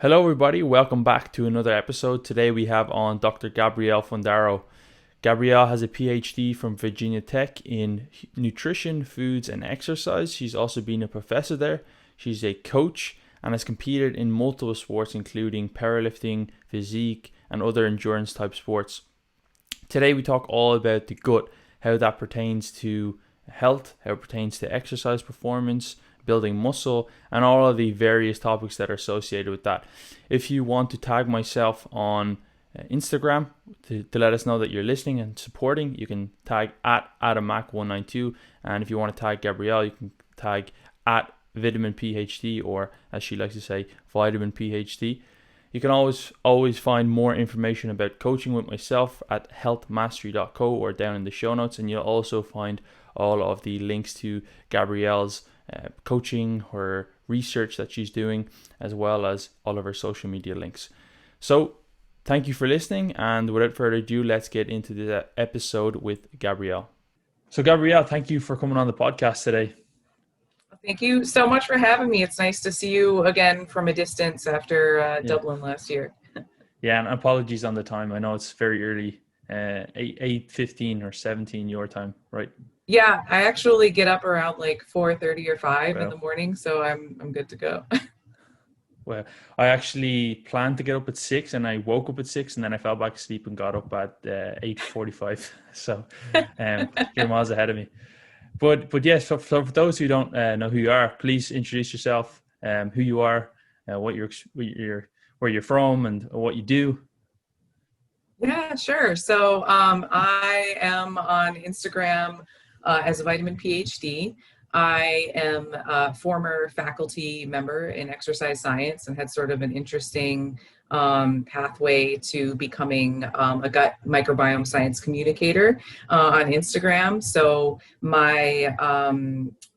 Hello, everybody. Welcome back to another episode. Today we have on Dr. Gabrielle Fundaro. Gabrielle has a PhD from Virginia Tech in nutrition, foods, and exercise. She's also been a professor there. She's a coach and has competed in multiple sports, including powerlifting, physique, and other endurance type sports. Today we talk all about the gut, how that pertains to health, how it pertains to exercise performance, building muscle, and all of the various topics that are associated with that. If you want to tag myself on Instagram to let us know that you're listening and supporting, you can tag at AdamMac192, and if you want to tag Gabrielle, you can tag at VitaminPhD, or as she likes to say, Vitamin PhD. You can always find more information about coaching with myself at healthmastery.co or down in the show notes, and you'll also find all of the links to Gabrielle's coaching, her research that she's doing, as well as all of her social media links. So thank you for listening, and without further ado, let's get into the episode with Gabrielle. So Gabrielle, thank you for coming on the podcast today. Thank you so much for having me. It's nice to see you again from a distance after Dublin last year. Yeah, and apologies on the time. I know it's very early, 8:15 or 17 your time, right? Yeah, I actually get up around like 4:30 or 5 in the morning, so I'm good to go. Well, I actually planned to get up at 6, and I woke up at 6, and then I fell back asleep and got up at 8:45. So you're miles ahead of me. But yes, so for those who don't know who you are, please introduce yourself, who you are, where you're from, and what you do. Yeah, sure. So I am on Instagram as a Vitamin PhD. I am a former faculty member in exercise science and had sort of an interesting pathway to becoming a gut microbiome science communicator on Instagram. So my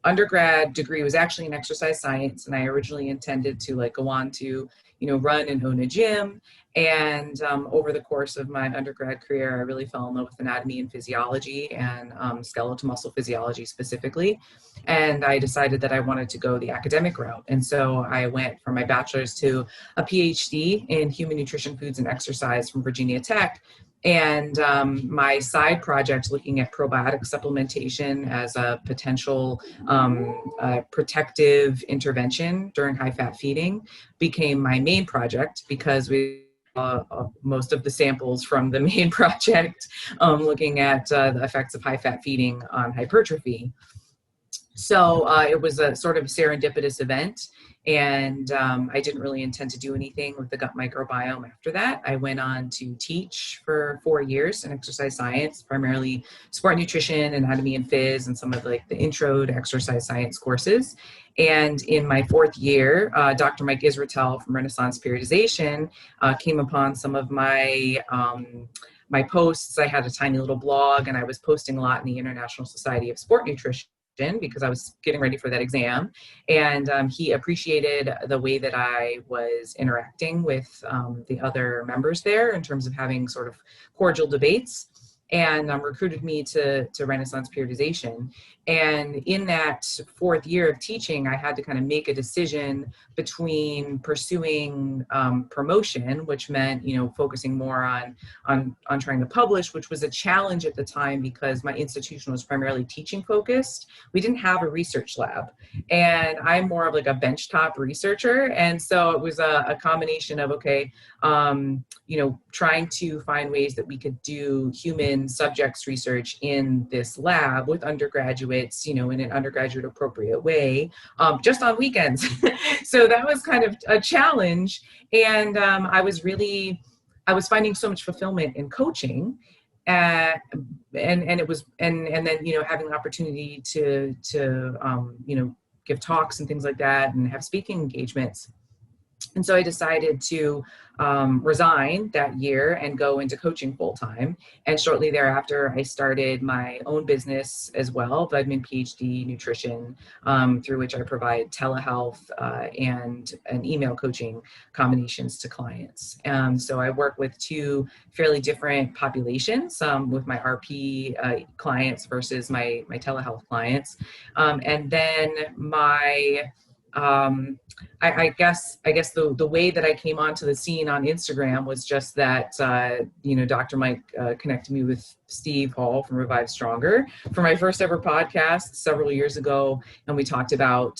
undergrad degree was actually in exercise science, and I originally intended to go on to run and own a gym. And over the course of my undergrad career, I really fell in love with anatomy and physiology, and skeletal muscle physiology specifically. And I decided that I wanted to go the academic route. And so I went from my bachelor's to a PhD in human nutrition, foods, and exercise from Virginia Tech. And my side project, looking at probiotic supplementation as a potential protective intervention during high-fat feeding, became my main project, because most of the samples from the main project looking at the effects of high-fat feeding on hypertrophy. So it was a sort of serendipitous event, and I didn't really intend to do anything with the gut microbiome after that. I went on to teach for 4 years in exercise science, primarily sport nutrition, anatomy and phys, and some of the intro to exercise science courses. And in my 4th year, Dr. Mike Israetel from Renaissance Periodization came upon some of my my posts. I had a tiny little blog, and I was posting a lot in the International Society of Sport Nutrition because I was getting ready for that exam. And he appreciated the way that I was interacting with the other members there in terms of having sort of cordial debates, and recruited me to Renaissance Periodization. And in that 4th year of teaching, I had to kind of make a decision between pursuing promotion, which meant, focusing more on trying to publish, which was a challenge at the time because my institution was primarily teaching focused. We didn't have a research lab, and I'm more of a benchtop researcher. And so it was a combination of, trying to find ways that we could do human subjects research in this lab with undergraduates, in an undergraduate appropriate way, just on weekends. So that was kind of a challenge. And I was finding so much fulfillment in coaching. And it was, and then, having the opportunity to give talks and things like that and have speaking engagements. And so I decided to resign that year and go into coaching full time. And shortly thereafter, I started my own business as well, Vitamin PhD Nutrition, through which I provide telehealth and email coaching combinations to clients. So I work with 2 fairly different populations, with my RP clients versus my telehealth clients. And then my I guess the way that I came onto the scene on Instagram was just that Dr. Mike connected me with Steve Hall from Revive Stronger for my first ever podcast several years ago, and we talked about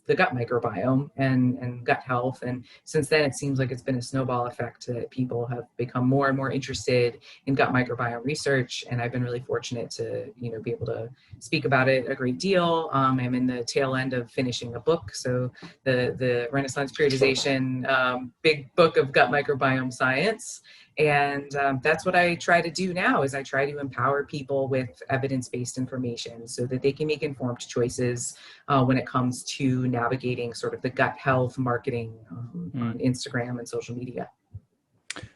the gut microbiome and gut health. And since then, it seems like it's been a snowball effect that people have become more and more interested in gut microbiome research. And I've been really fortunate to be able to speak about it a great deal. I'm in the tail end of finishing a book, so the Renaissance periodization big book of gut microbiome science. And that's what I try to do now, is I try to empower people with evidence-based information so that they can make informed choices when it comes to navigating sort of the gut health marketing on Instagram and social media.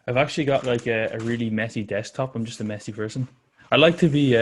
I've actually got like a really messy desktop. I'm just a messy person. I like to be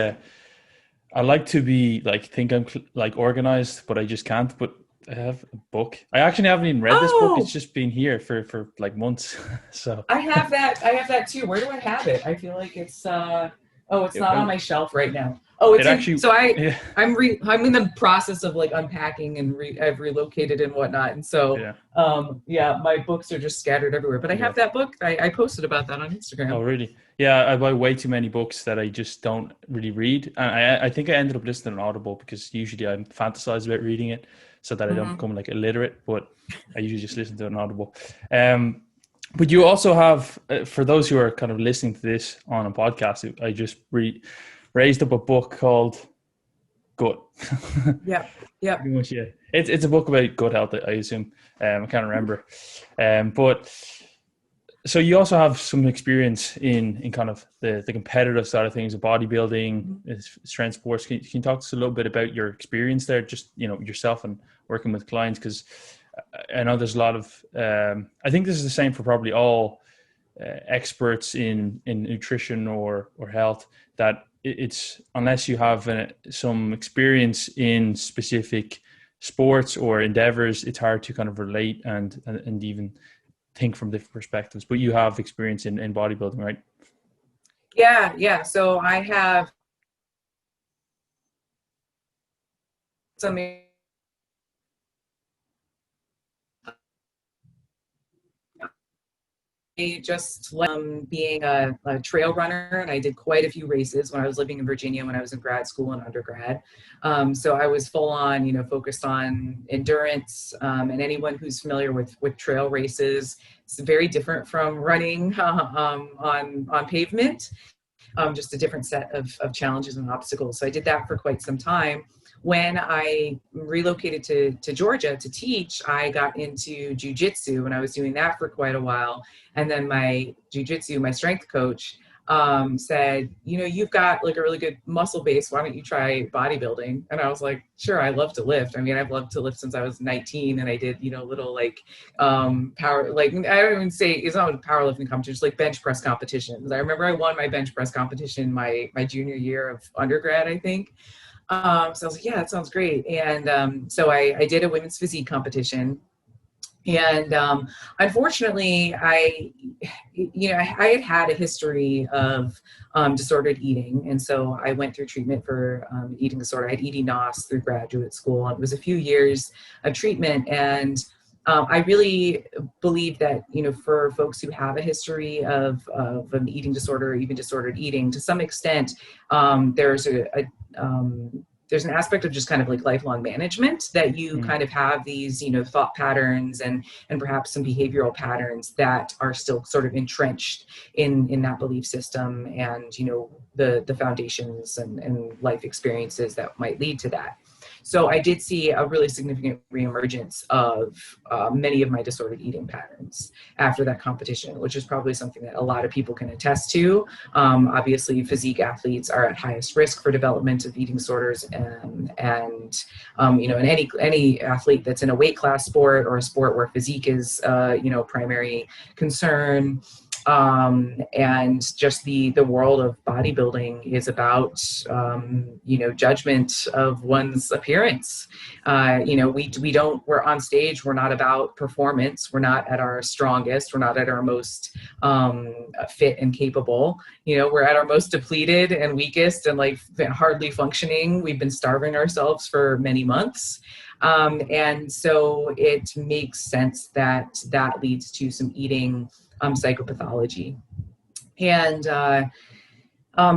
like think I'm like organized, but I just can't. But I have a book. I actually haven't even read this book. It's just been here for like months. So I have that too. Where do I have it? I feel like it's it's not on my shelf right now. Oh, it's I'm in the process of like unpacking and I've relocated and whatnot. And so my books are just scattered everywhere. But I have that book. I posted about that on Instagram. Oh, really? Yeah, I buy way too many books that I just don't really read. And I think I ended up listening on Audible because usually I fantasize about reading it so that I don't become like illiterate, but I usually just listen to it on Audible. But you also have, for those who are kind of listening to this on a podcast, I just raised up a book called Gut. Yeah. Pretty much, yeah. It's a book about gut health, I assume. I can't remember. But so you also have some experience in kind of the competitive side of things, of bodybuilding, strength sports. Can you talk to us a little bit about your experience there, just, yourself and working with clients? Because I know there's a lot of, I think this is the same for probably all experts in nutrition or health, that it's, unless you have some experience in specific sports or endeavors, it's hard to kind of relate and even think from different perspectives. But you have experience in bodybuilding, right? Yeah. So I have some just being a trail runner, and I did quite a few races when I was living in Virginia when I was in grad school and undergrad. So I was full on, focused on endurance, and anyone who's familiar with trail races, it's very different from running on pavement, just a different set of challenges and obstacles. So I did that for quite some time. When I relocated to Georgia to teach, I got into jujitsu, and I was doing that for quite a while. And then my jujitsu, my strength coach, said, you've got like a really good muscle base. Why don't you try bodybuilding? And I was like, sure, I love to lift. I mean, I've loved to lift since I was 19, and I did, little like power, like, I don't even say it's not a powerlifting competition, it's like bench press competitions. I remember I won my bench press competition my junior year of undergrad, I think. So I was like, yeah, that sounds great. And so I did a women's physique competition. And unfortunately, I had a history of disordered eating. And so I went through treatment for eating disorder. I had ED-NOS through graduate school. And it was a few years of treatment. And I really believe that, for folks who have a history of an eating disorder or even disordered eating, to some extent, there's there's an aspect of just kind of like lifelong management, that you kind of have these, thought patterns and perhaps some behavioral patterns that are still sort of entrenched in that belief system, and, the foundations and life experiences that might lead to that. So I did see a really significant reemergence of many of my disordered eating patterns after that competition, which is probably something that a lot of people can attest to. Obviously, physique athletes are at highest risk for development of eating disorders, and any athlete that's in a weight class sport or a sport where physique is primary concern. And just the world of bodybuilding is about, judgment of one's appearance. We're on stage. We're not about performance. We're not at our strongest. We're not at our most fit and capable. We're at our most depleted and weakest and like hardly functioning. We've been starving ourselves for many months. And so it makes sense that that leads to some eating psychopathology. And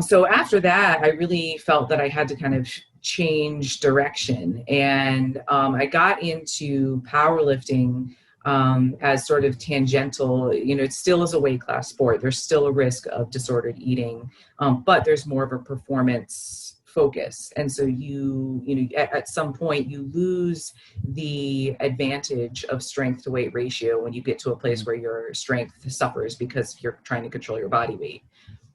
so after that, I really felt that I had to kind of change direction. And I got into powerlifting as sort of tangential. It still is a weight class sport. There's still a risk of disordered eating, but there's more of a performance focus. And so at some point you lose the advantage of strength to weight ratio when you get to a place where your strength suffers because you're trying to control your body weight.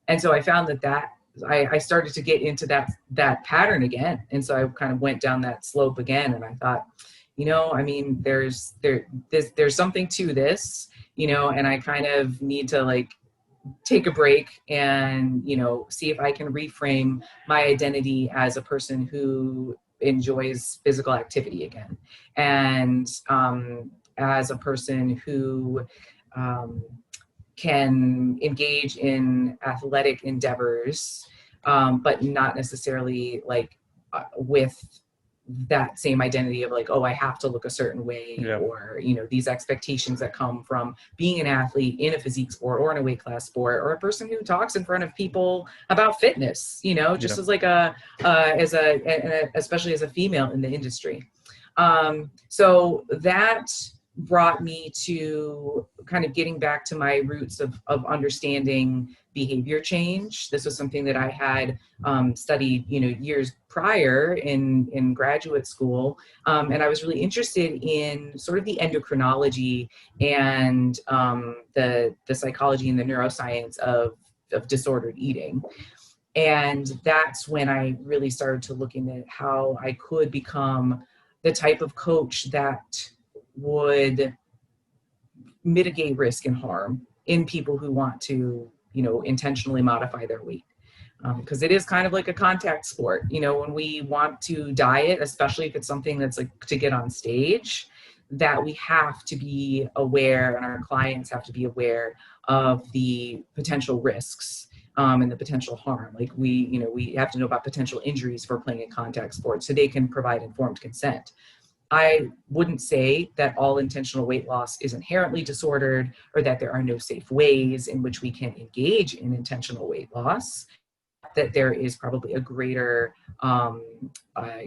And so I found that I started to get into that pattern again. And so I kind of went down that slope again. And I thought, I mean, there's something to this, and I kind of need to like take a break and, see if I can reframe my identity as a person who enjoys physical activity again. And as a person who can engage in athletic endeavors, but not necessarily like with that same identity of like, oh, I have to look a certain way, or, these expectations that come from being an athlete in a physique sport or in a weight class sport, or a person who talks in front of people about fitness, just as like especially as a female in the industry. So that brought me to kind of getting back to my roots of understanding behavior change. This was something that I had studied, years prior in graduate school. And I was really interested in sort of the endocrinology and the psychology and the neuroscience of disordered eating. And that's when I really started to look into how I could become the type of coach that would mitigate risk and harm in people who want to, intentionally modify their weight. Because it is kind of like a contact sport. When we want to diet, especially if it's something that's like to get on stage, that we have to be aware, and our clients have to be aware of the potential risks and the potential harm. Like we have to know about potential injuries for playing a contact sport so they can provide informed consent. I wouldn't say that all intentional weight loss is inherently disordered, or that there are no safe ways in which we can engage in intentional weight loss, that there is probably a greater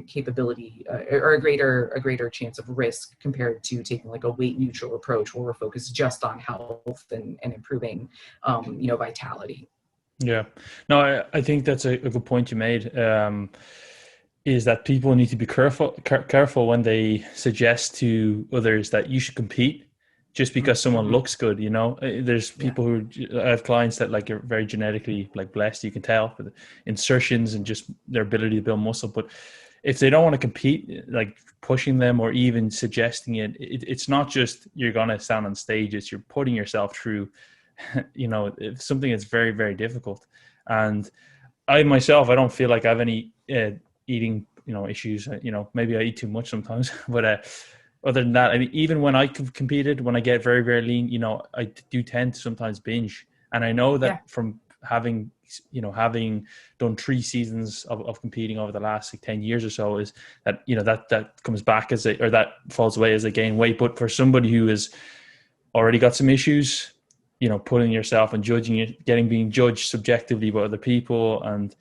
capability or a greater chance of risk compared to taking like a weight neutral approach where we're focused just on health and improving, vitality. Yeah, no, I think that's a good point you made. Is that people need to be careful when they suggest to others that you should compete just because someone looks good. There's people who I have clients that like are very genetically like blessed. You can tell for the insertions and just their ability to build muscle. But if they don't want to compete, like pushing them or even suggesting it's not just you're going to stand on stage. It's you're putting yourself through, it's something that's very, very difficult. And I myself, I don't feel like I have any eating, issues. Maybe I eat too much sometimes, but other than that, I mean, even when I competed, when I get very, very lean, I do tend to sometimes binge. And I know that from having done 3 seasons of competing over the last like 10 years or so, is that, that comes back or that falls away as I gain weight. But for somebody who has already got some issues, putting yourself and judging it, being judged subjectively by other people, and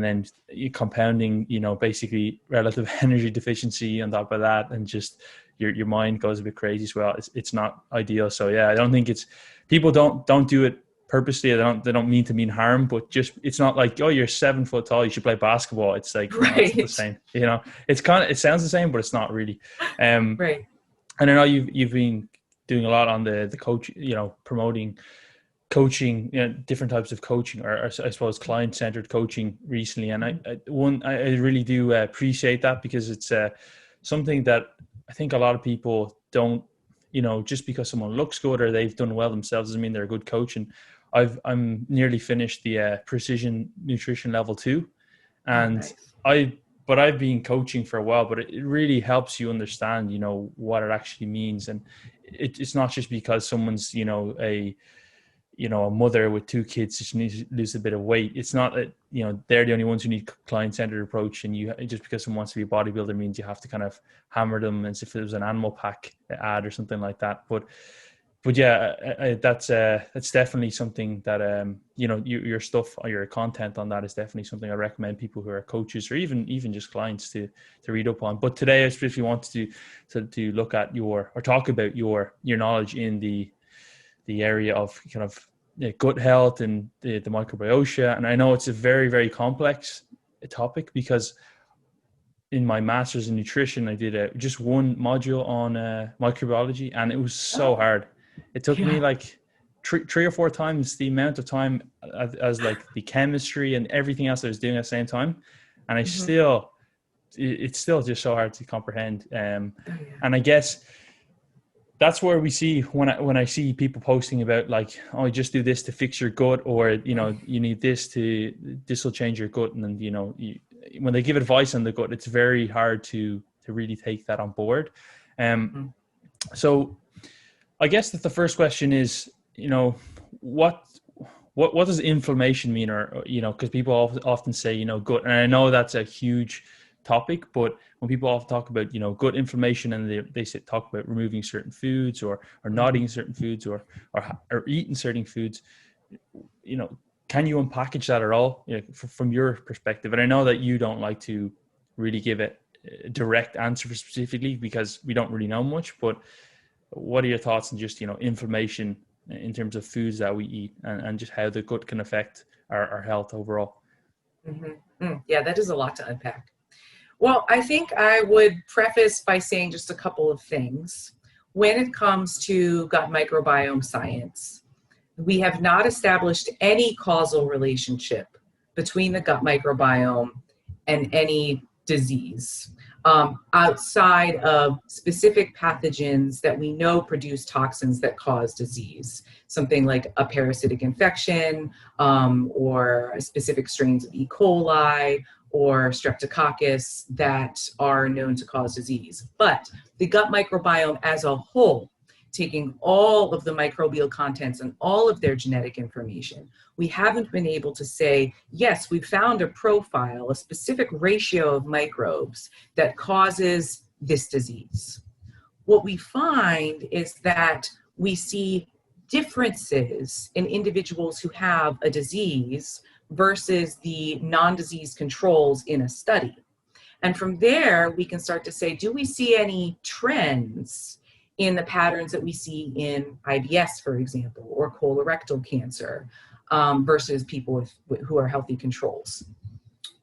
then compounding, basically relative energy deficiency on top of that, and just your mind goes a bit crazy as well. It's not ideal. So yeah, I don't think people don't do it purposely. They don't mean to mean harm, but just, it's not like, oh, you're 7 foot tall, you should play basketball. It's like, right. It's the same, it sounds the same, but it's not really. Right. And I know you've been doing a lot on the coach, promoting coaching, different types of coaching, or I suppose client-centered coaching recently. And I really do appreciate that, because it's something that I think a lot of people don't, just because someone looks good or they've done well themselves doesn't mean they're a good coach. And I'm nearly finished the precision nutrition level 2, and nice. I've been coaching for a while, but it really helps you understand, what it actually means. And it's not just because someone's, a mother with two kids just needs to lose a bit of weight. It's not that, they're the only ones who need client-centered approach, and just because someone wants to be a bodybuilder means you have to kind of hammer them as if it was an animal pack ad or something like that. But yeah, that's definitely something that your stuff or your content on that is definitely something I recommend people who are coaches or even just clients to read up on. But today I especially wanted to look at talk about your knowledge in the area of kind of gut health and the microbiota. And I know it's a very, very complex topic, because in my master's in nutrition, I did just one module on microbiology, and it was so hard. It took me like three or four times the amount of time as like the chemistry and everything else I was doing at the same time. And it's still just so hard to comprehend. And I guess that's where we see when I see people posting about like, oh, just do this to fix your gut, or you need this will change your gut, and then when they give advice on the gut, it's very hard to really take that on board. So I guess that the first question is, what does inflammation mean, or because people often say gut, and I know that's a huge topic, but when people often talk about gut inflammation, and they talk about removing certain foods or not eating certain foods or eating certain foods, can you unpackage that at all from your perspective? And I know that you don't like to really give it a direct answer specifically, because we don't really know much, but what are your thoughts on just inflammation in terms of foods that we eat, and just how the gut can affect our health overall? Yeah, that is a lot to unpack. Well, I think I would preface by saying just a couple of things. When it comes to gut microbiome science, we have not established any causal relationship between the gut microbiome and any disease, outside of specific pathogens that we know produce toxins that cause disease, something like a parasitic infection, or specific strains of E. coli, or streptococcus that are known to cause disease. But the gut microbiome as a whole, taking all of the microbial contents and all of their genetic information, we haven't been able to say, yes, we found a profile, a specific ratio of microbes that causes this disease. What we find is that we see differences in individuals who have a disease versus the non-disease controls in a study. And from there, we can start to say, do we see any trends in the patterns that we see in IBS, for example, or colorectal cancer, versus people who are healthy controls?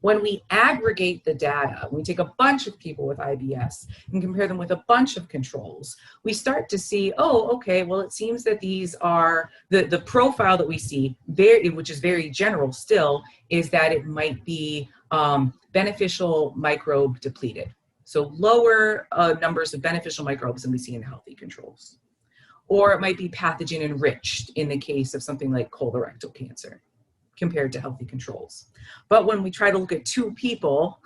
When we aggregate the data, we take a bunch of people with IBS and compare them with a bunch of controls, we start to see, oh, okay, well, it seems that these are, the profile that we see, which is very general still, is that it might be beneficial microbe depleted. So lower numbers of beneficial microbes than we see in healthy controls. Or it might be pathogen enriched in the case of something like colorectal cancer compared to healthy controls. But when we try to look at two people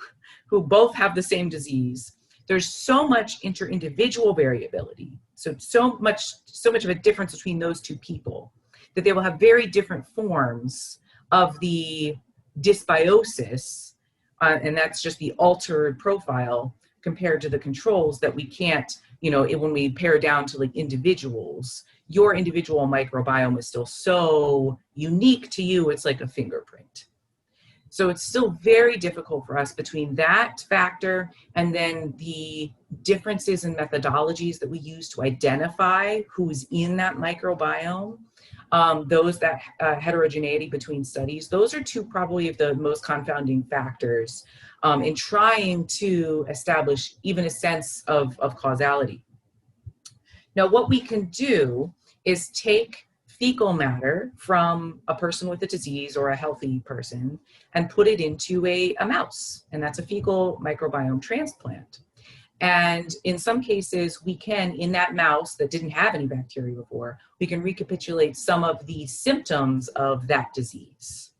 who both have the same disease, there's so much inter-individual variability, so much of a difference between those two people, that they will have very different forms of the dysbiosis, and that's just the altered profile compared to the controls that we can't, when we pare down to like individuals, your individual microbiome is still so unique to you, it's like a fingerprint. So it's still very difficult for us between that factor and then the differences in methodologies that we use to identify who's in that microbiome. Those that heterogeneity between studies, those are two probably of the most confounding factors in trying to establish even a sense of causality. Now, what we can do is take fecal matter from a person with a disease or a healthy person and put it into a mouse, and that's a fecal microbiome transplant. And in some cases, we can, in that mouse that didn't have any bacteria before, we can recapitulate some of the symptoms of that disease.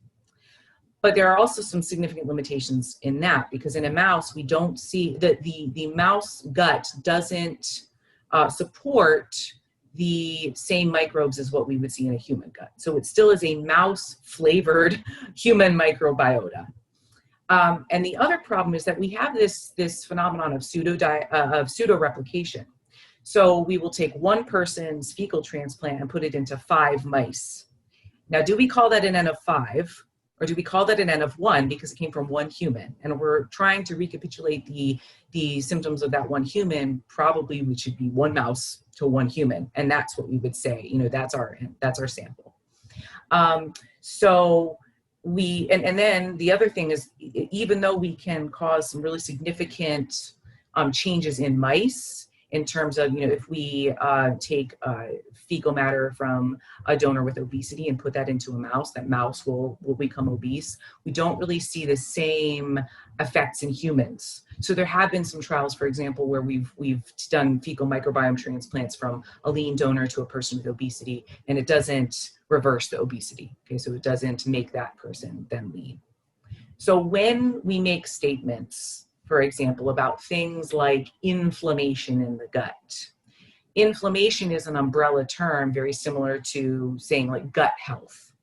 But there are also some significant limitations in that, because in a mouse, we don't see that the mouse gut doesn't support the same microbes as what we would see in a human gut. So it still is a mouse flavored human microbiota. And the other problem is that we have this phenomenon of pseudo replication. So we will take one person's fecal transplant and put it into 5 mice. Now, do we call that an N of 5, or do we call that an N of 1 because it came from one human? And we're trying to recapitulate the symptoms of that one human. Probably we should be 1 mouse to 1 human, and that's what we would say. That's our sample. So we and then the other thing is, even though we can cause some really significant changes in mice, in terms of, if we take fecal matter from a donor with obesity and put that into a mouse, that mouse will become obese. We don't really see the same effects in humans. So there have been some trials, for example, where we've done fecal microbiome transplants from a lean donor to a person with obesity, and it doesn't reverse the obesity. Okay, so it doesn't make that person then lean. So when we make statements, for example, about things like inflammation in the gut. Inflammation is an umbrella term very similar to saying like gut health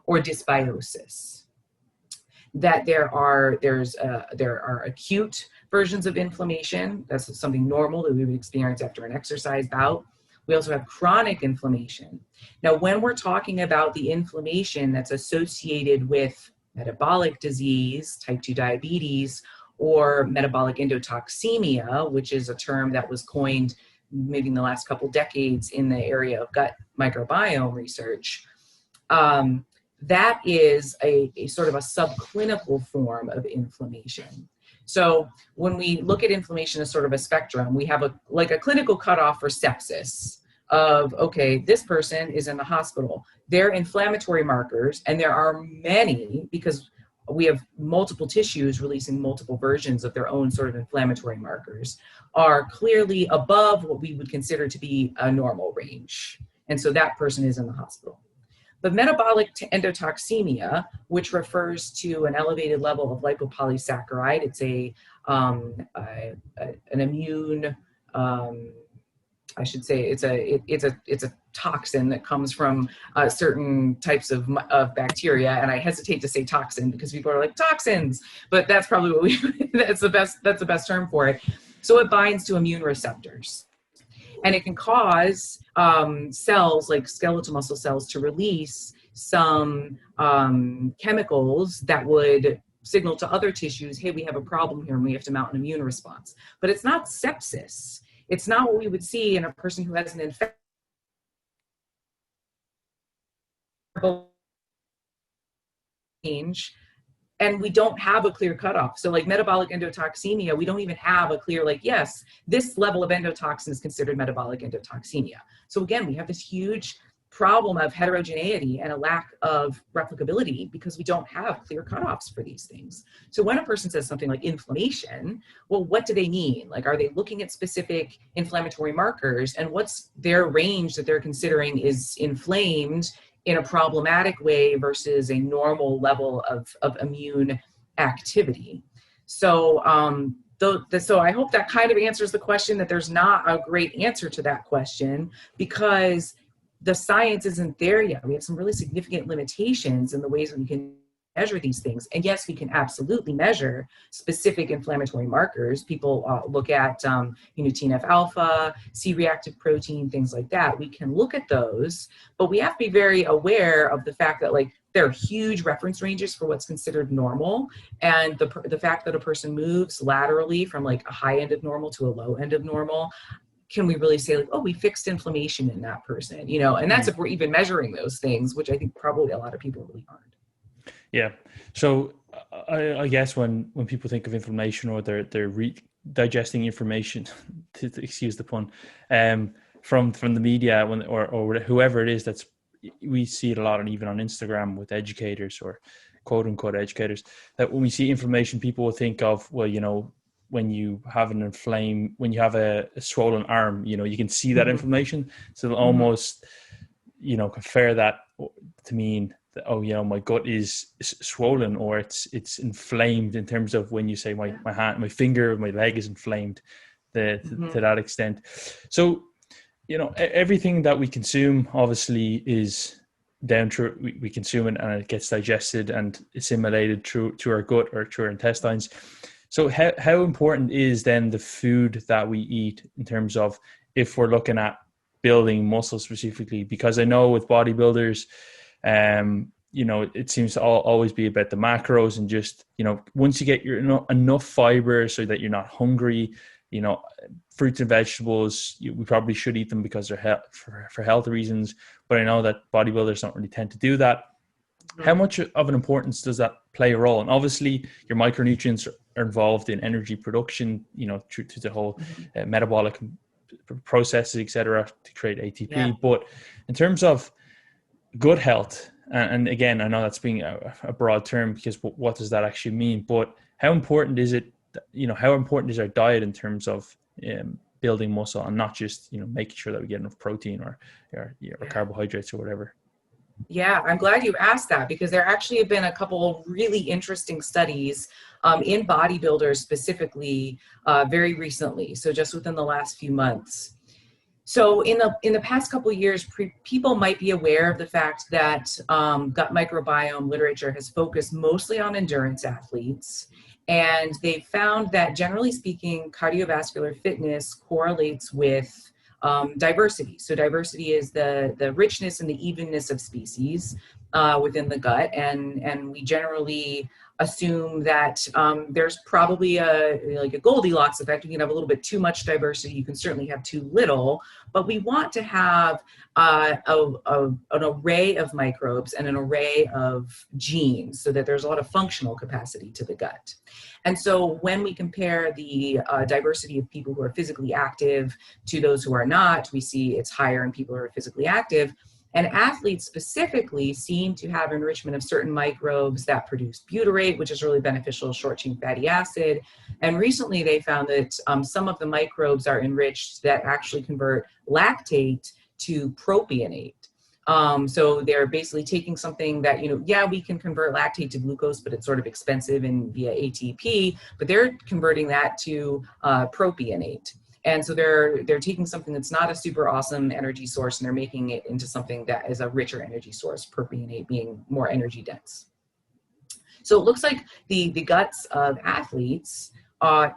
or dysbiosis. That there are acute versions of inflammation. That's something normal that we would experience after an exercise bout. We also have chronic inflammation. Now, when we're talking about the inflammation that's associated with metabolic disease, type 2 diabetes, or metabolic endotoxemia, which is a term that was coined maybe in the last couple decades in the area of gut microbiome research, that is a sort of a subclinical form of inflammation. So when we look at inflammation as sort of a spectrum, we have a clinical cutoff for sepsis of, okay, this person is in the hospital. Their inflammatory markers, and there are many because we have multiple tissues releasing multiple versions of their own sort of inflammatory markers, are clearly above what we would consider to be a normal range. And so that person is in the hospital. But metabolic endotoxemia, which refers to an elevated level of lipopolysaccharide, it's an immune, I should say it's a toxin that comes from certain types of bacteria, and I hesitate to say toxin because people are like toxins, but that's probably what that's the best term for it. So it binds to immune receptors, and it can cause cells like skeletal muscle cells to release some chemicals that would signal to other tissues, hey, we have a problem here and we have to mount an immune response. But it's not sepsis. It's not what we would see in a person who has an infection. And we don't have a clear cutoff. So like metabolic endotoxemia, we don't even have a clear, like, yes, this level of endotoxin is considered metabolic endotoxemia. So again, we have this huge problem of heterogeneity and a lack of replicability because we don't have clear cutoffs for these things. So when a person says something like inflammation, well, what do they mean? Like, are they looking at specific inflammatory markers, and what's their range that they're considering is inflamed in a problematic way versus a normal level of immune activity? So, so I hope that kind of answers the question, that there's not a great answer to that question because the science isn't there yet. We have some really significant limitations in the ways we can measure these things. And yes, we can absolutely measure specific inflammatory markers. People look at, TNF alpha, C-reactive protein, things like that. We can look at those, but we have to be very aware of the fact that, like, there are huge reference ranges for what's considered normal. And the fact that a person moves laterally from like a high end of normal to a low end of normal, can we really say like, oh, we fixed inflammation in that person, and that's if we're even measuring those things, which I think probably a lot of people really aren't. Yeah. So I guess when people think of inflammation, or they're digesting information, to excuse the pun, from the media, or whoever it is, we see it a lot, and even on Instagram with educators or quote unquote educators, that when we see inflammation, people will think of, well, when you have a swollen arm, you can see that inflammation. So they'll almost, compare that to mean that, oh, my gut is swollen, or it's inflamed, in terms of when you say my hand, my finger, my leg is inflamed to that extent. So, everything that we consume obviously is down through, we consume it and it gets digested and assimilated through to our gut or through our intestines. So how important is then the food that we eat in terms of, if we're looking at building muscle specifically? Because I know with bodybuilders, it seems to always be about the macros and just, once you get enough fiber so that you're not hungry, fruits and vegetables, we probably should eat them because they're for health reasons. But I know that bodybuilders don't really tend to do that. How much of an importance does that play a role? And obviously your micronutrients are involved in energy production, through to the whole metabolic processes, etc., to create ATP. Yeah. But in terms of gut health, and again, I know that's being a broad term, because what does that actually mean? But how important is it, how important is our diet in terms of building muscle, and not just, making sure that we get enough protein or carbohydrates or whatever? Yeah, I'm glad you asked that, because there actually have been a couple of really interesting studies in bodybuilders specifically very recently. So just within the last few months. So in the past couple of years, people might be aware of the fact that gut microbiome literature has focused mostly on endurance athletes. And they found that, generally speaking, cardiovascular fitness correlates with diversity. So diversity is the richness and the evenness of species within the gut. And we generally assume that there's probably a Goldilocks effect. You can have a little bit too much diversity. You can certainly have too little, but we want to have an array of microbes and an array of genes, so that there's a lot of functional capacity to the gut. And so when we compare the diversity of people who are physically active to those who are not, we see it's higher in people who are physically active. And athletes specifically seem to have enrichment of certain microbes that produce butyrate, which is really beneficial, short-chain fatty acid. And recently they found that some of the microbes are enriched that actually convert lactate to propionate. So they're basically taking something that, we can convert lactate to glucose, but it's sort of expensive and via ATP, but they're converting that to propionate. And so they're taking something that's not a super awesome energy source, and they're making it into something that is a richer energy source, propionate being more energy dense. So it looks like the guts of athletes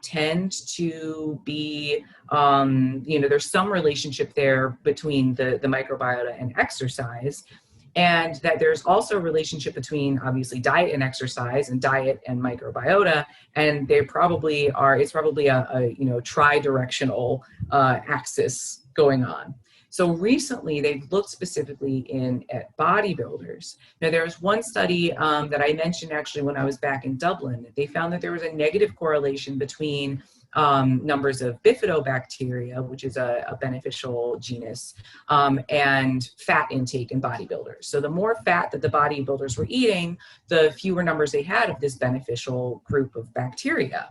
tend to be, there's some relationship there between the microbiota and exercise. And that there's also a relationship between, obviously, diet and exercise, and diet and microbiota, and they probably are. It's probably a tri-directional axis going on. So recently, they've looked specifically at bodybuilders. Now, there was one study that I mentioned actually when I was back in Dublin. They found that there was a negative correlation between numbers of bifidobacteria, which is a beneficial genus, and fat intake in bodybuilders. So the more fat that the bodybuilders were eating, the fewer numbers they had of this beneficial group of bacteria.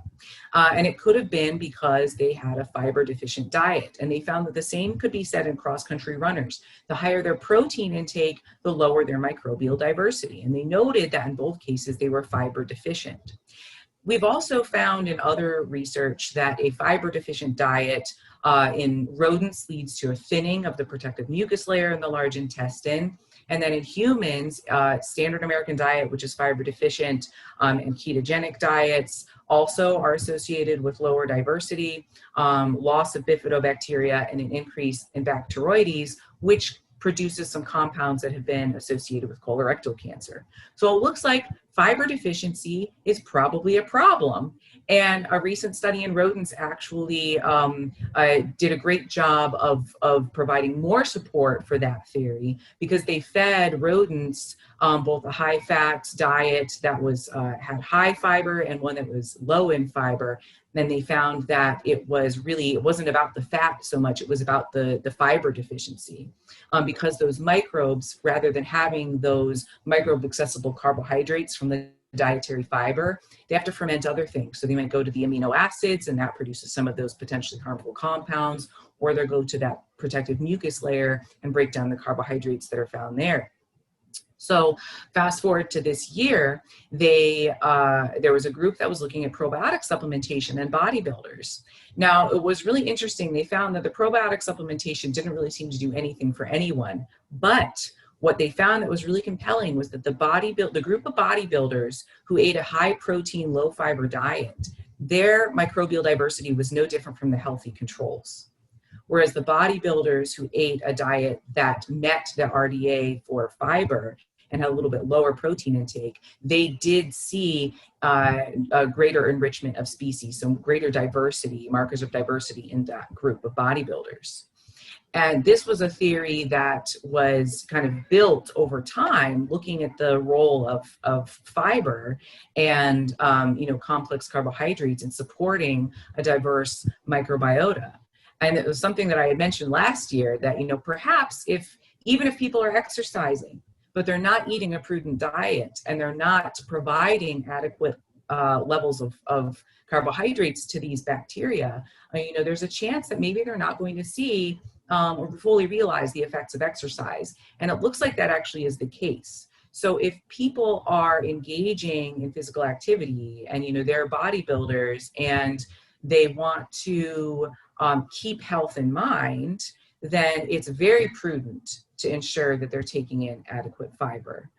And it could have been because they had a fiber deficient diet. And they found that the same could be said in cross-country runners. The higher their protein intake, the lower their microbial diversity. And they noted that in both cases, they were fiber deficient. We've also found in other research that a fiber deficient diet in rodents leads to a thinning of the protective mucus layer in the large intestine. And then in humans, standard American diet, which is fiber deficient, and ketogenic diets also are associated with lower diversity, loss of bifidobacteria, and an increase in Bacteroides, which produces some compounds that have been associated with colorectal cancer. So it looks like fiber deficiency is probably a problem. And a recent study in rodents actually did a great job of providing more support for that theory, because they fed rodents both a high-fat diet that was had high fiber and one that was low in fiber. Then they found that it wasn't about the fat so much, it was about the fiber deficiency. Because those microbes, rather than having those microbe-accessible carbohydrates from the dietary fiber, they have to ferment other things. So they might go to the amino acids, and that produces some of those potentially harmful compounds, or they'll go to that protective mucus layer and break down the carbohydrates that are found there. So fast forward to this year, there was a group that was looking at probiotic supplementation in bodybuilders. Now, it was really interesting. They found that the probiotic supplementation didn't really seem to do anything for anyone. But what they found that was really compelling was that the group of bodybuilders who ate a high protein, low fiber diet, their microbial diversity was no different from the healthy controls. Whereas the bodybuilders who ate a diet that met the RDA for fiber and had a little bit lower protein intake, they did see a greater enrichment of species, so greater diversity, markers of diversity in that group of bodybuilders. And this was a theory that was kind of built over time, looking at the role of fiber and complex carbohydrates in supporting a diverse microbiota. And it was something that I had mentioned last year that, perhaps even if people are exercising, but they're not eating a prudent diet and they're not providing adequate levels of carbohydrates to these bacteria, there's a chance that maybe they're not going to see or fully realize the effects of exercise. And it looks like that actually is the case. So if people are engaging in physical activity and, they're bodybuilders and they want to keep health in mind, then it's very prudent to ensure that they're taking in adequate fiber.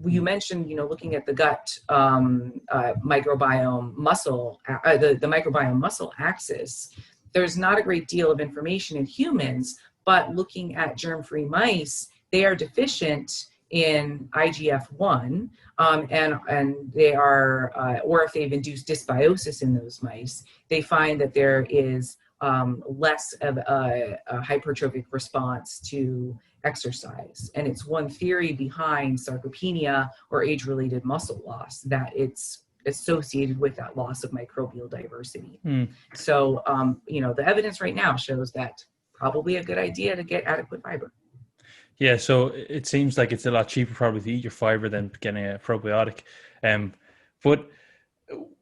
You mentioned, looking at the gut microbiome muscle, the microbiome muscle axis. There's not a great deal of information in humans, but looking at germ-free mice, they are deficient in IGF-1, and they are, or if they've induced dysbiosis in those mice, they find that there is less of a hypertrophic response to exercise. And it's one theory behind sarcopenia or age-related muscle loss, that it's associated with that loss of microbial diversity. So, the evidence right now shows that probably a good idea to get adequate fiber. Yeah, so it seems like it's a lot cheaper probably to eat your fiber than getting a probiotic. But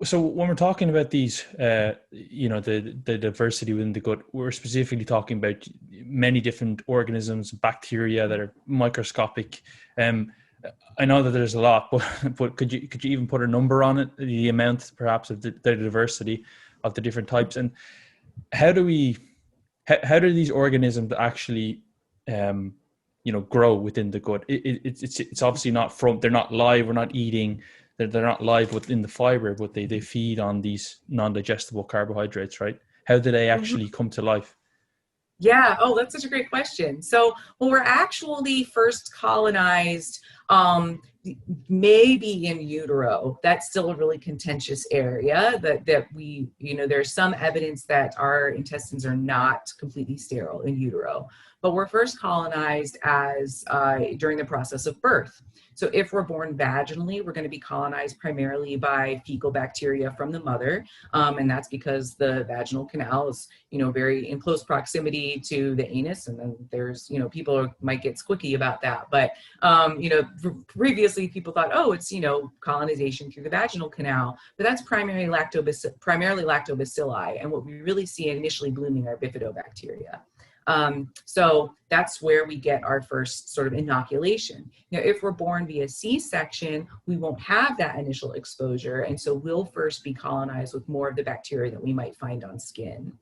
so when we're talking about these, the diversity within the gut, we're specifically talking about many different organisms, bacteria that are microscopic. I know that there's a lot, but could you even put a number on it, the amount perhaps of the diversity of the different types, and how do these organisms actually grow within the gut? It's obviously not they're not live. We're not eating. They're not live within the fiber, but they feed on these non-digestible carbohydrates, right? How do they actually come to life? Yeah. Oh, that's such a great question. So, well, we're actually first colonized maybe in utero. That's still a really contentious area that we, there's some evidence that our intestines are not completely sterile in utero, but we're first colonized as during the process of birth. So if we're born vaginally, we're going to be colonized primarily by fecal bacteria from the mother. And that's because the vaginal canal is, very in close proximity to the anus. And then there's, people might get squicky about that. But, previously people thought, oh, it's, colonization through the vaginal canal, but that's primarily lactobacilli. And what we really see initially blooming are bifidobacteria. So that's where we get our first sort of inoculation. Now, if we're born via C-section, we won't have that initial exposure. And so we'll first be colonized with more of the bacteria that we might find on skin.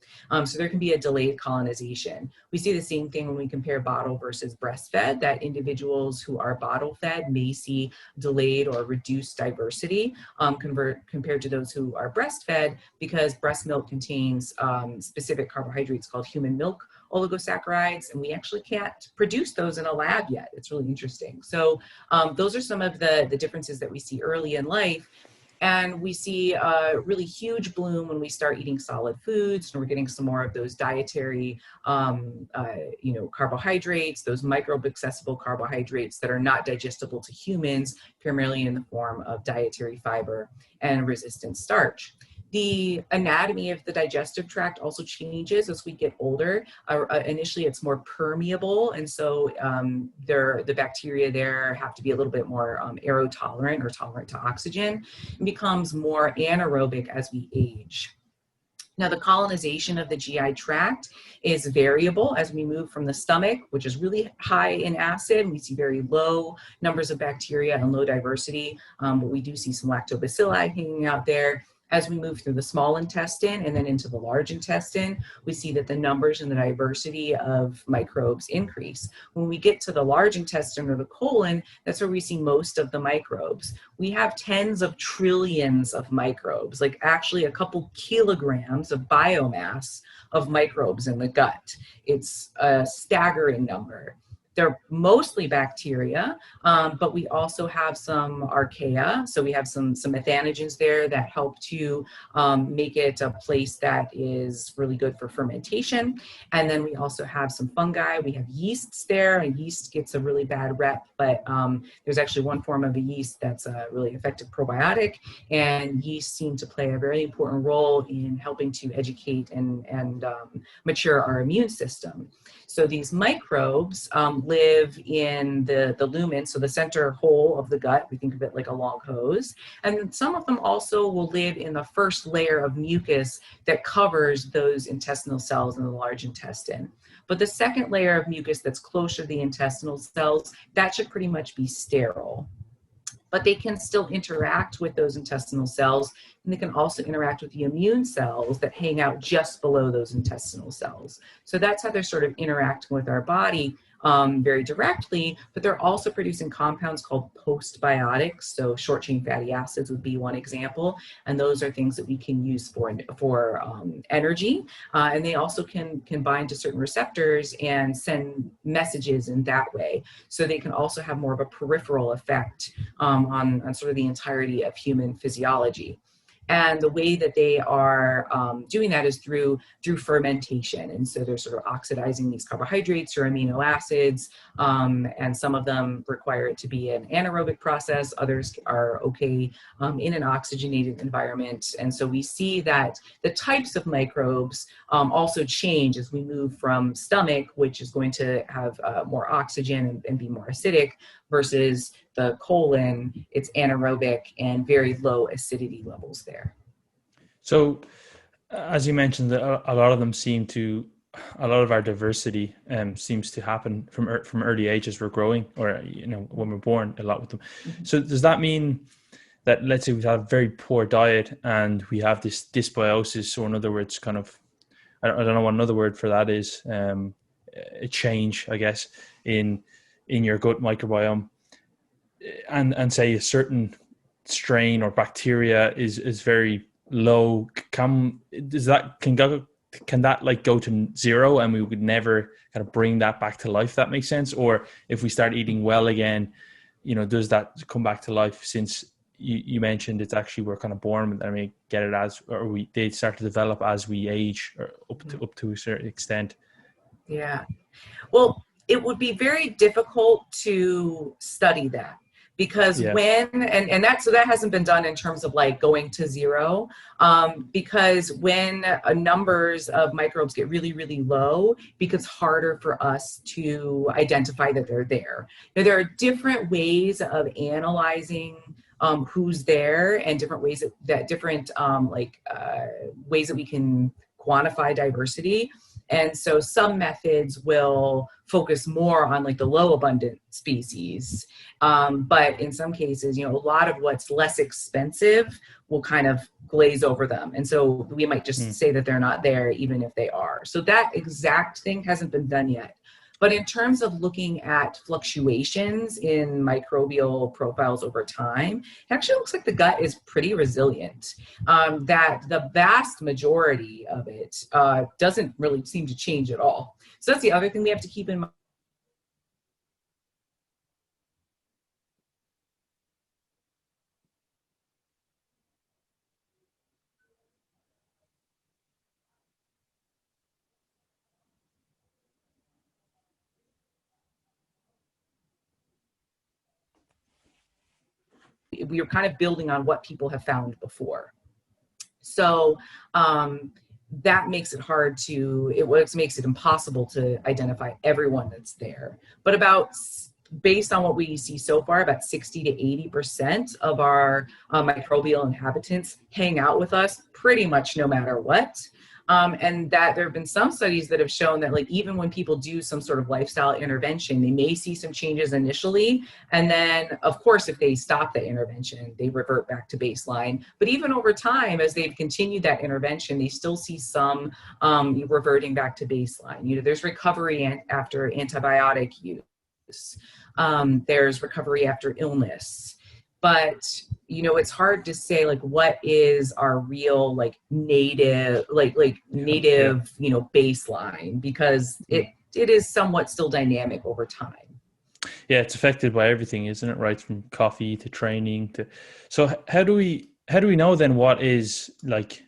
So there can be a delayed colonization. We see the same thing when we compare bottle versus breastfed, that individuals who are bottle fed may see delayed or reduced diversity compared to those who are breastfed, because breast milk contains specific carbohydrates called human milk oligosaccharides, and we actually can't produce those in a lab yet. It's really interesting. So those are some of the differences that we see early in life. And we see a really huge bloom when we start eating solid foods, and we're getting some more of those dietary, carbohydrates, those microbe accessible carbohydrates that are not digestible to humans, primarily in the form of dietary fiber and resistant starch. The anatomy of the digestive tract also changes as we get older. Initially, it's more permeable, and so the bacteria there have to be a little bit more aerotolerant or tolerant to oxygen. It becomes more anaerobic as we age. Now, the colonization of the GI tract is variable as we move from the stomach, which is really high in acid. We see very low numbers of bacteria and low diversity, but we do see some lactobacilli hanging out there. As we move through the small intestine and then into the large intestine, we see that the numbers and the diversity of microbes increase. When we get to the large intestine or the colon, that's where we see most of the microbes. We have tens of trillions of microbes, like actually a couple kilograms of biomass of microbes in the gut. It's a staggering number. They're mostly bacteria, but we also have some archaea. So we have some methanogens there that help to make it a place that is really good for fermentation. And then we also have some fungi. We have yeasts there, and yeast gets a really bad rep, but there's actually one form of a yeast that's a really effective probiotic, and yeast seem to play a very important role in helping to educate and mature our immune system. So these microbes live in the lumen, so the center hole of the gut. We think of it like a long hose. And some of them also will live in the first layer of mucus that covers those intestinal cells in the large intestine. But the second layer of mucus that's closer to the intestinal cells, that should pretty much be sterile. But they can still interact with those intestinal cells, and they can also interact with the immune cells that hang out just below those intestinal cells. So that's how they're sort of interacting with our body very directly, but they're also producing compounds called postbiotics. So short chain fatty acids would be one example, and those are things that we can use for energy. And they also can bind to certain receptors and send messages in that way. So they can also have more of a peripheral effect on sort of the entirety of human physiology. And the way that they are doing that is through fermentation. And so they're sort of oxidizing these carbohydrates or amino acids. And some of them require it to be an anaerobic process. Others are okay in an oxygenated environment. And so we see that the types of microbes also change as we move from stomach, which is going to have more oxygen and be more acidic, versus the colon, it's anaerobic and very low acidity levels there. So, as you mentioned, a lot of them a lot of our diversity seems to happen from early age as we're growing, or when we're born, a lot with them. Mm-hmm. So does that mean that, let's say we have a very poor diet and we have this dysbiosis, or in other words, kind of, I don't know what another word for that is, a change, I guess, in your gut microbiome, and say a certain strain or bacteria is very low, can that like go to zero and we would never kind of bring that back to life? That makes sense? Or if we start eating well again, does that come back to life? Since you mentioned it's actually, we're kind of born and we get it they start to develop as we age, or up to a certain extent. Yeah. Well, it would be very difficult to study that, because that hasn't been done in terms of like going to zero, because when numbers of microbes get really, really low, it becomes harder for us to identify that they're there. Now, there are different ways of analyzing who's there, and different ways ways that we can quantify diversity. And so some methods will focus more on like the low abundant species. But in some cases, a lot of what's less expensive will kind of glaze over them. And so we might just say that they're not there, even if they are. So that exact thing hasn't been done yet. But in terms of looking at fluctuations in microbial profiles over time, it actually looks like the gut is pretty resilient, that the vast majority of it doesn't really seem to change at all. So that's the other thing we have to keep in mind. We are kind of building on what people have found before. So that makes it hard it makes it impossible to identify everyone that's there. But based on what we see so far, about 60 to 80% of our microbial inhabitants hang out with us pretty much no matter what. And that there have been some studies that have shown that like even when people do some sort of lifestyle intervention, they may see some changes initially. And then of course, if they stop the intervention, they revert back to baseline. But even over time, as they've continued that intervention, they still see some reverting back to baseline. You know, there's recovery after antibiotic use. There's recovery after illness. But, you know, it's hard to say like what is our real like native, native, you know, baseline, because it is somewhat still dynamic over time. Yeah, it's affected by everything, isn't it? Right from coffee to training to. So how do we know then what is like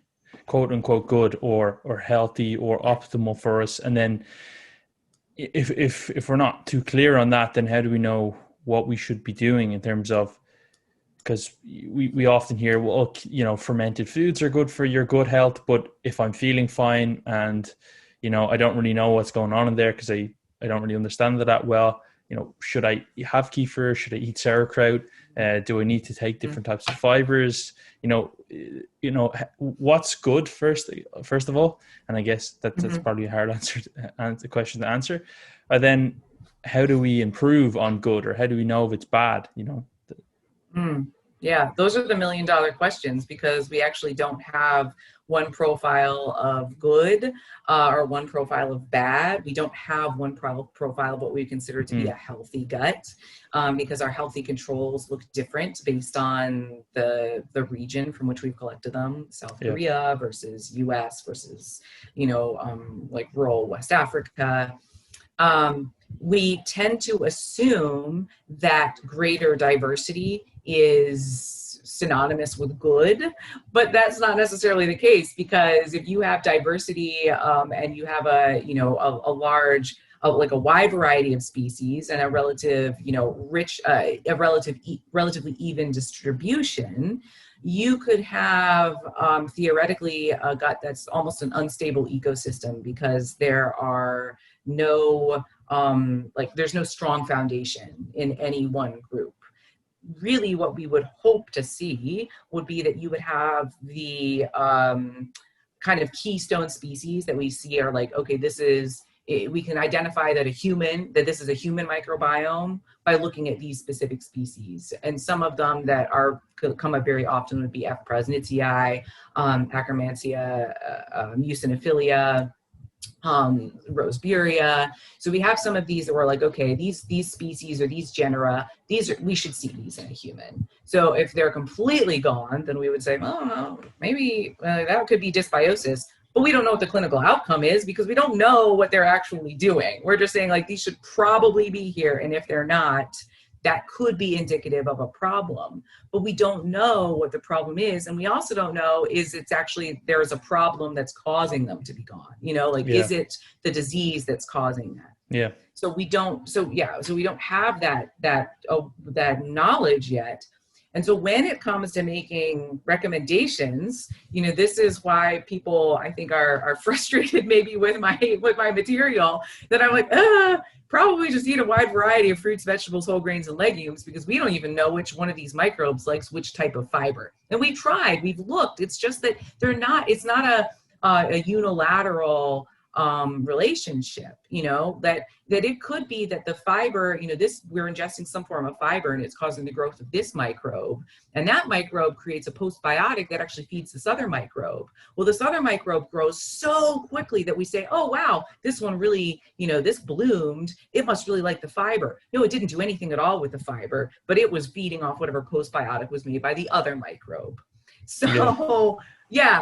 quote unquote good or healthy or optimal for us? And then if we're not too clear on that, then how do we know what we should be doing in terms of, because we often hear, well, you know, fermented foods are good for your gut health, but if I'm feeling fine and, you know, I don't really know what's going on in there because I don't really understand it that well, you know, should I have kefir? Should I eat sauerkraut? Do I need to take different types of fibers? You know, what's good first of all? And I guess that's probably a hard question to answer. And then how do we improve on good, or how do we know if it's bad? You know. Yeah, those are the $1 million questions, because we actually don't have one profile of good or one profile of bad. We don't have one profile of what we consider to be a healthy gut, because our healthy controls look different based on the region from which we've collected them. South Korea versus US versus, you know, like rural West Africa. We tend to assume that greater diversity is synonymous with good, but that's not necessarily the case, because if you have diversity and you have a large, like a wide variety of species and a relative, you know, rich, relatively even distribution, you could have theoretically a gut that's almost an unstable ecosystem, because there are no there's no strong foundation in any one group. Really what we would hope to see would be that you would have the kind of keystone species that we see are like, okay, we can identify that this is a human microbiome by looking at these specific species. And some of them that come up very often would be F. prausnitzii, Akkermansia, mucinophilia, Roseburia. So we have some of these that were like, okay, these species or these genera, we should see these in a human. So if they're completely gone, then we would say, oh, maybe that could be dysbiosis, but we don't know what the clinical outcome is, because we don't know what they're actually doing. We're just saying like, these should probably be here. And if they're not, that could be indicative of a problem, but we don't know what the problem is. And we also don't know there's a problem that's causing them to be gone. You know, like, is it the disease that's causing that? Yeah. So we don't have that knowledge yet. And so when it comes to making recommendations, you know, this is why people, I think, are frustrated maybe with my material, that I'm like, probably just eat a wide variety of fruits, vegetables, whole grains, and legumes, because we don't even know which one of these microbes likes which type of fiber. And we've tried, we've looked, it's just that it's not a unilateral relationship, you know, that it could be that the fiber, you know, we're ingesting some form of fiber and it's causing the growth of this microbe, and that microbe creates a postbiotic that actually feeds this other microbe. Well, this other microbe grows so quickly that we say, oh wow, this one really, you know, this bloomed, it must really like the fiber. No, it didn't do anything at all with the fiber, but it was feeding off whatever postbiotic was made by the other microbe. So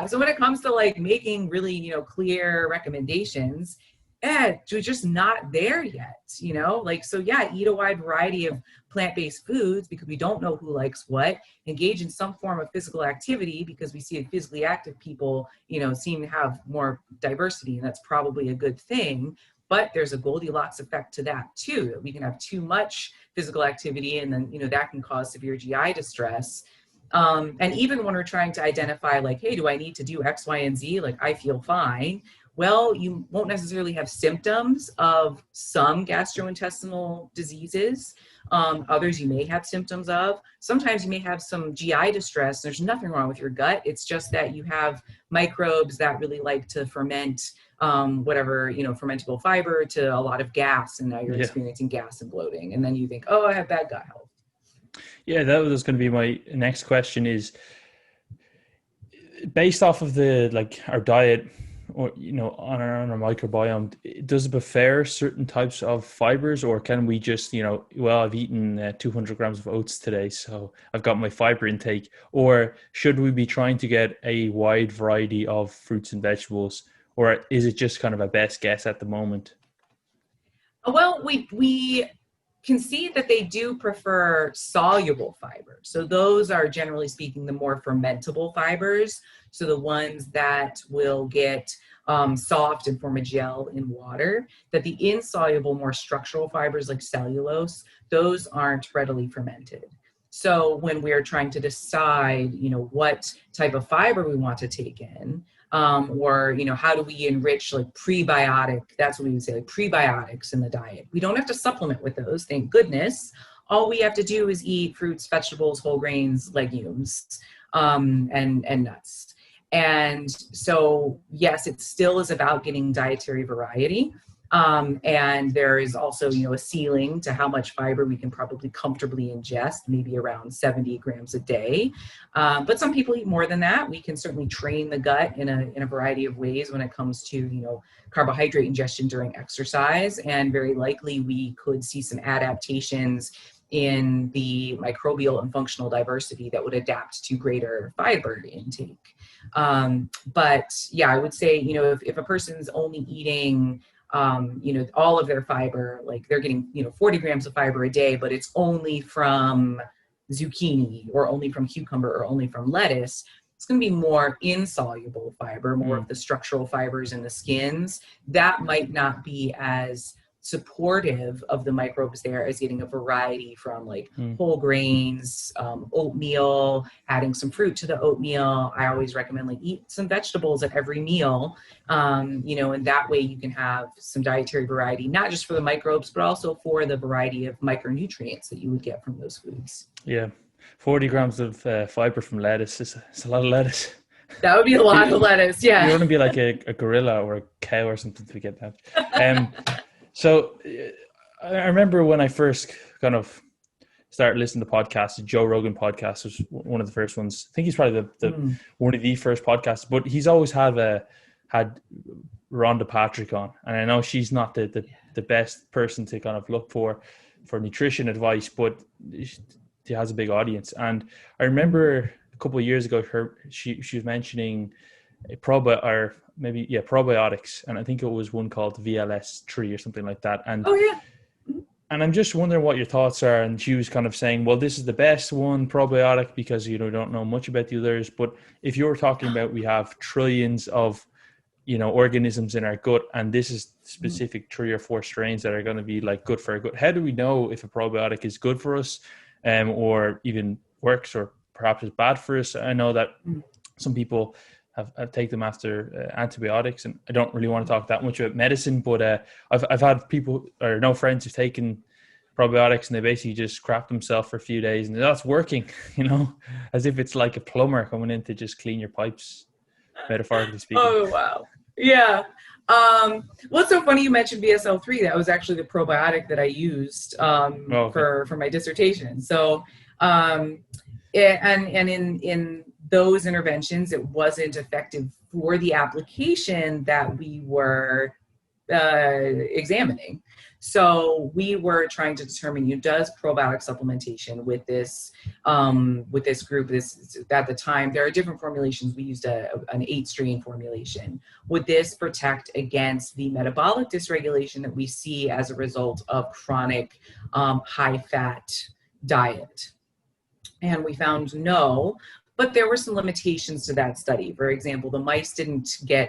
so when it comes to like making really, you know, clear recommendations, we're just not there yet, you know, like, so eat a wide variety of plant-based foods, because we don't know who likes what. Engage in some form of physical activity, because we see that physically active people, you know, seem to have more diversity, and that's probably a good thing. But there's a Goldilocks effect to that too, that we can have too much physical activity, and then, you know, that can cause severe GI distress. And even when we're trying to identify like, hey, do I need to do X, Y, and Z? Like, I feel fine. Well, you won't necessarily have symptoms of some gastrointestinal diseases. Others you may have symptoms of. Sometimes you may have some GI distress. There's nothing wrong with your gut. It's just that you have microbes that really like to ferment whatever, fermentable fiber to a lot of gas, and now you're experiencing gas and bloating. And then you think, oh, I have bad gut health. Yeah, that was going to be my next question is, based off of our diet, or on our microbiome, does it prefer certain types of fibers, or can we just I've eaten 200 grams of oats today, so I've got my fiber intake, or should we be trying to get a wide variety of fruits and vegetables, or is it just kind of a best guess at the moment? Well, we can see that they do prefer soluble fibers. So those are, generally speaking, the more fermentable fibers. So the ones that will get soft and form a gel in water. That the insoluble, more structural fibers like cellulose, those aren't readily fermented. So when we're trying to decide, what type of fiber we want to take in, or how do we enrich like prebiotic, that's what we would say, like prebiotics in the diet. We don't have to supplement with those, thank goodness. All we have to do is eat fruits, vegetables, whole grains, legumes, and nuts. And so, yes, it still is about getting dietary variety. And there is also, a ceiling to how much fiber we can probably comfortably ingest, maybe around 70 grams a day. But some people eat more than that. We can certainly train the gut in a variety of ways when it comes to, carbohydrate ingestion during exercise. And very likely we could see some adaptations in the microbial and functional diversity that would adapt to greater fiber intake. But yeah, I would say, if a person's only eating all of their fiber, like they're getting, 40 grams of fiber a day, but it's only from zucchini or only from cucumber or only from lettuce, it's going to be more insoluble fiber, more of the structural fibers in the skins. That might not be as supportive of the microbes there as getting a variety from whole grains, oatmeal, adding some fruit to the oatmeal. I always recommend eat some vegetables at every meal, and that way you can have some dietary variety, not just for the microbes, but also for the variety of micronutrients that you would get from those foods. Yeah, 40 grams of fiber from lettuce is a lot of lettuce. That would be a lot of lettuce, yeah. You want to be like a gorilla or a cow or something to get that. So I remember when I first kind of started listening to podcasts, the Joe Rogan podcast was one of the first ones. I think he's probably the one of the first podcasts, but he's always had Rhonda Patrick on. And I know she's not the best person to kind of look for nutrition advice, but she has a big audience. And I remember a couple of years ago, she was mentioning probiotics, and I think it was one called VLS3 or something like that. And and I'm just wondering what your thoughts are. And she was kind of saying, well, this is the best one, probiotic, because don't know much about the others. But if you're talking about, we have trillions of organisms in our gut, and this is specific 3 or 4 strains that are going to be good for our gut. How do we know if a probiotic is good for us, or even works, or perhaps is bad for us? I know that some people have take them after antibiotics, and I don't really want to talk that much about medicine, but I've had people or no friends who've taken probiotics and they basically just crap themselves for a few days and that's working, as if it's like a plumber coming in to just clean your pipes, metaphorically speaking. Oh, wow. Yeah. Well, it's so funny you mentioned BSL-3. That was actually the probiotic that I used for my dissertation. So, and in those interventions, it wasn't effective for the application that we were examining. So we were trying to determine, does probiotic supplementation with this group, at the time, there are different formulations. We used an 8-strain formulation. Would this protect against the metabolic dysregulation that we see as a result of chronic high-fat diet? And we found no. But there were some limitations to that study. For example, the mice didn't gain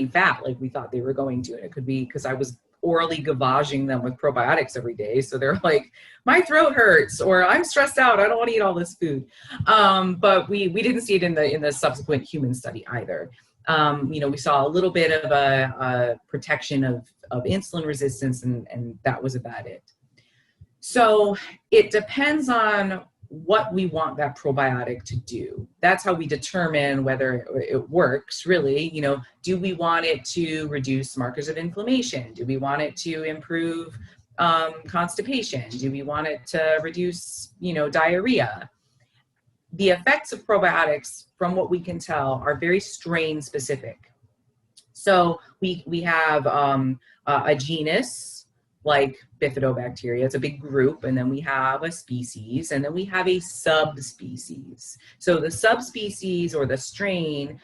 fat like we thought they were going to. And it could be because I was orally gavaging them with probiotics every day. So they're like, my throat hurts, or I'm stressed out, I don't want to eat all this food. But we didn't see it in the subsequent human study either. We saw a little bit of a protection of insulin resistance, and that was about it. So it depends on what we want that probiotic to do. That's how we determine whether it works, really. Do we want it to reduce markers of inflammation? Do we want it to improve constipation? Do we want it to reduce, diarrhea? The effects of probiotics, from what we can tell, are very strain specific. So we have a genus like bifidobacteria. It's a big group, and then we have a species, and then we have a subspecies. So the subspecies or the strain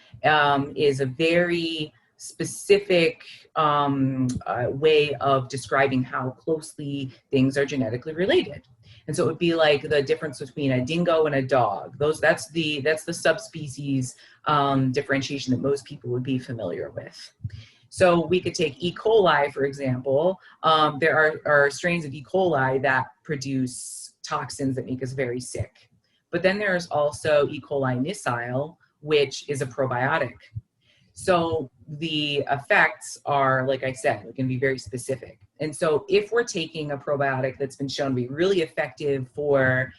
is a very specific way of describing how closely things are genetically related. And so it would be like the difference between a dingo and a dog. That's the subspecies differentiation that most people would be familiar with. So we could take E. coli, for example. There are strains of E. coli that produce toxins that make us very sick. But then there's also E. coli niscile, which is a probiotic. So the effects are, like I said, it can be very specific. And so if we're taking a probiotic that's been shown to be really effective for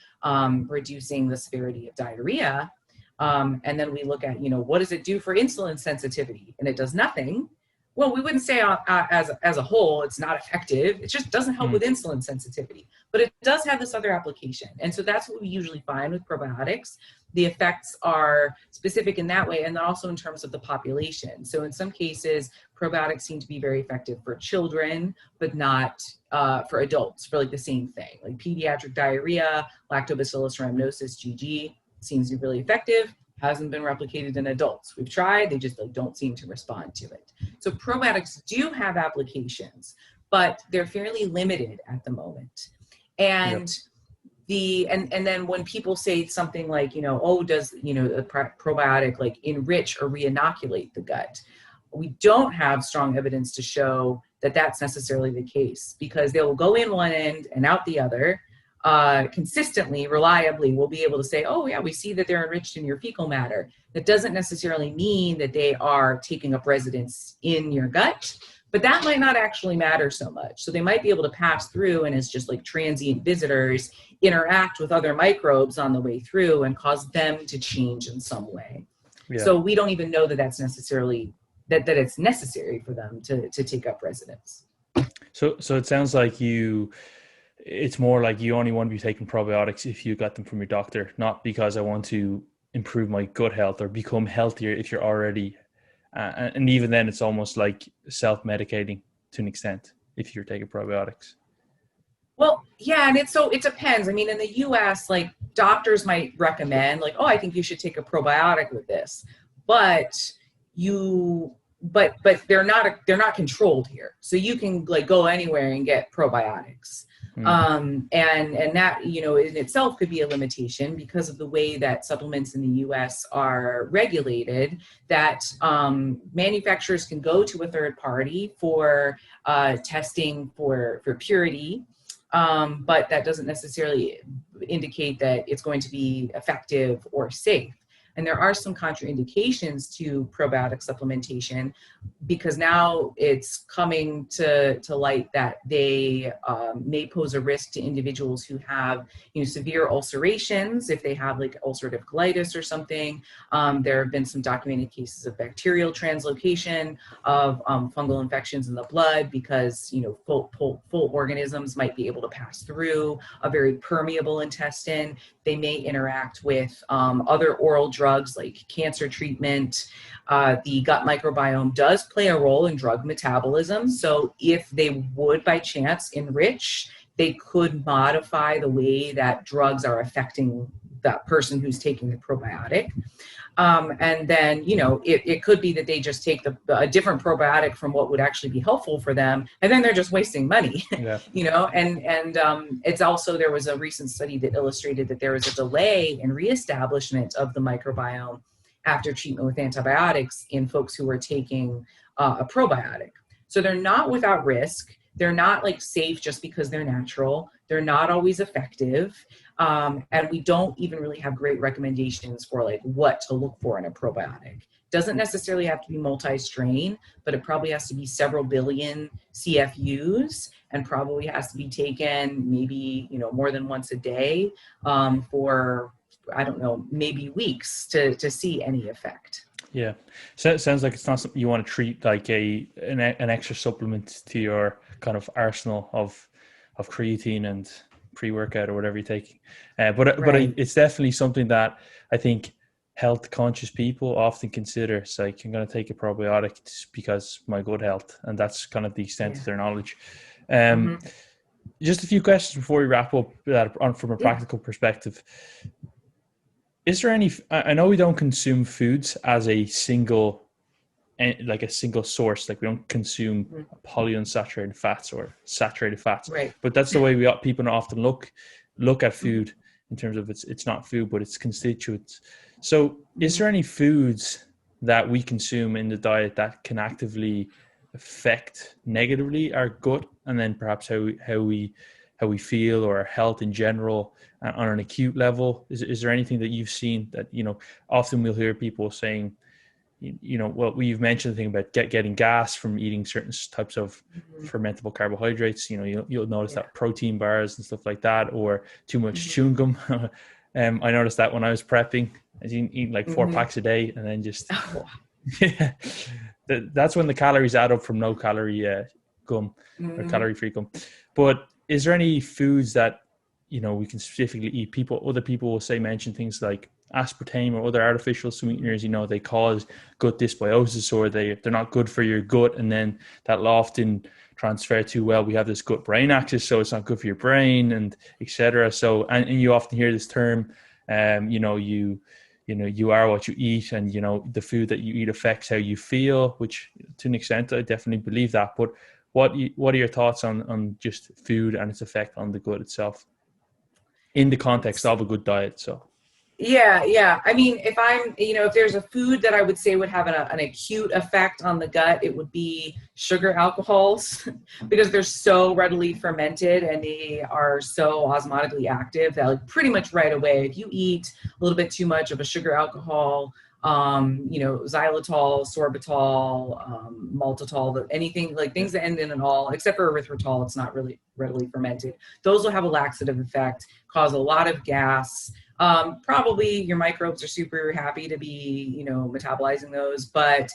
reducing the severity of diarrhea, and then we look at, what does it do for insulin sensitivity? And it does nothing. Well, we wouldn't say as a whole it's not effective. It just doesn't help with insulin sensitivity. But it does have this other application. And so that's what we usually find with probiotics. The effects are specific in that way, and then also in terms of the population. So in some cases, probiotics seem to be very effective for children, but not for adults, for like the same thing. Like pediatric diarrhea, lactobacillus rhamnosus, GG, seems to be really effective. Hasn't been replicated in adults. We've tried, they just don't seem to respond to it. So probiotics do have applications, but they're fairly limited at the moment. And and then when people say something like, does, a probiotic like enrich or re-inoculate the gut? We don't have strong evidence to show that that's necessarily the case, because they will go in one end and out the other. Consistently, reliably, we'll be able to say, oh yeah, we see that they're enriched in your fecal matter. That doesn't necessarily mean that they are taking up residence in your gut, but that might not actually matter so much. So they might be able to pass through and as just like transient visitors interact with other microbes on the way through and cause them to change in some way. Yeah. So we don't even know that that's necessarily, that it's necessary for them to take up residence. So it sounds like it's more like you only want to be taking probiotics if you got them from your doctor, not because I want to improve my gut health or become healthier if you're already, and even then it's almost like self-medicating to an extent if you're taking probiotics. Well, yeah, and it depends. I mean, in the US, like doctors might recommend like, oh, I think you should take a probiotic with this, but they're not controlled here. So you can like go anywhere and get probiotics. And that, in itself could be a limitation because of the way that supplements in the US are regulated, that manufacturers can go to a third party for testing for purity, but that doesn't necessarily indicate that it's going to be effective or safe. And there are some contraindications to probiotic supplementation because now it's coming to light that they may pose a risk to individuals who have, severe ulcerations, if they have like ulcerative colitis or something. There have been some documented cases of bacterial translocation of fungal infections in the blood because, full organisms might be able to pass through a very permeable intestine. They may interact with other oral drugs like cancer treatment. The gut microbiome does play a role in drug metabolism. So if they would by chance enrich, they could modify the way that drugs are affecting that person who's taking the probiotic. And then, it could be that they just take a different probiotic from what would actually be helpful for them. And then they're just wasting money, yeah. It's also, there was a recent study that illustrated that there was a delay in reestablishment of the microbiome after treatment with antibiotics in folks who were taking a probiotic. So they're not without risk. they're not like safe just because they're natural. They're not always effective. And we don't even really have great recommendations for like what to look for in a probiotic. Doesn't necessarily have to be multi-strain, but it probably has to be several billion CFUs and probably has to be taken maybe, more than once a day, for, I don't know, maybe weeks to see any effect. Yeah. So it sounds like it's not something you want to treat like an extra supplement to your kind of arsenal of creatine and pre-workout or whatever you're taking. But Right. it's definitely something that I think health conscious people often consider. It's like, I'm going to take a probiotic because of my good health, and that's kind of the extent of Yeah. their knowledge. Um, Hmm. just a few questions before we wrap up that from a Yeah. practical perspective. Is there any? I know we don't consume foods as a single, like a single source. Like we don't consume Mhm. polyunsaturated fats or saturated fats, Right. but that's the way we people often look at Hmm. food in terms of it's not food, but it's constituents. So, is Hmm. there any foods that we consume in the diet that can actively affect negatively our gut, and then perhaps how we feel or our health in general on an acute level? Is there anything that you've seen that, often we'll hear people saying, well, we've mentioned the thing about getting gas from eating certain types of Hmm. fermentable carbohydrates. You'll notice Yeah. that protein bars and stuff like that, or too much Hmm. chewing gum. I noticed that when I was prepping, I was eating like four Hmm. packs a day, and then just Oh. yeah, that's when the calories add up from no calorie gum or Hmm. calorie free gum. But is there any foods that we can specifically eat? Other people will say mention things like aspartame or other artificial Hmm. sweeteners. They cause gut dysbiosis, or they're not good for your gut, and then that'll often transfer to, well, we have this gut brain axis, so it's not good for your brain, and etc. So, and you often hear this term, you are what you eat, and the food that you eat affects how you feel, which to an extent I definitely believe that. But what are your thoughts on just food and its effect on the gut itself in the context of a good diet? So Yeah, yeah. I mean, if there's a food that I would say would have an acute effect on the gut, it would be sugar alcohols because they're so readily fermented and they are so osmotically active that like pretty much right away, if you eat a little bit too much of a sugar alcohol, xylitol, sorbitol, maltitol, anything like yeah, things that end in an all, except for erythritol, it's not really readily fermented. Those will have a laxative effect, cause a lot of gas. Probably your microbes are super happy to be, metabolizing those. But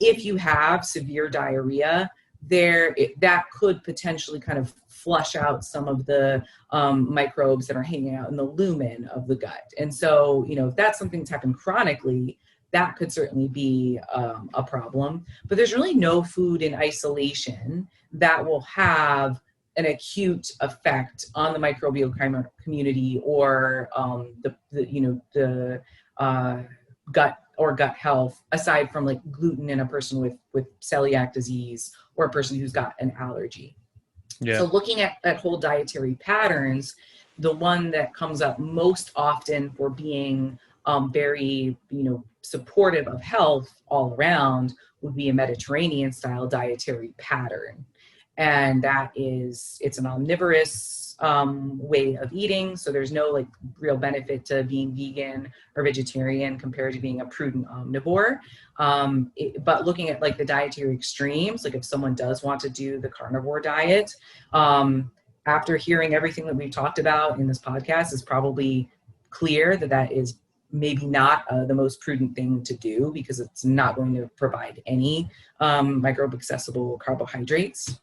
if you have severe diarrhea, that could potentially kind of flush out some of the microbes that are hanging out in the lumen of the gut. And so, if that's something that's happened chronically, that could certainly be a problem. But there's really no food in isolation that will have an acute effect on the microbial community or the gut or gut health, aside from like gluten in a person with celiac disease or a person who's got an allergy. So yeah, looking at whole dietary patterns, the one that comes up most often for being very supportive of health all around would be a Mediterranean style dietary pattern. And it's an omnivorous way of eating. So there's no like real benefit to being vegan or vegetarian compared to being a prudent omnivore. But looking at like the dietary extremes, like if someone does want to do the carnivore diet, um, after hearing everything that we've talked about in this podcast, is probably clear that is maybe not the most prudent thing to do because it's not going to provide any microbe accessible carbohydrates.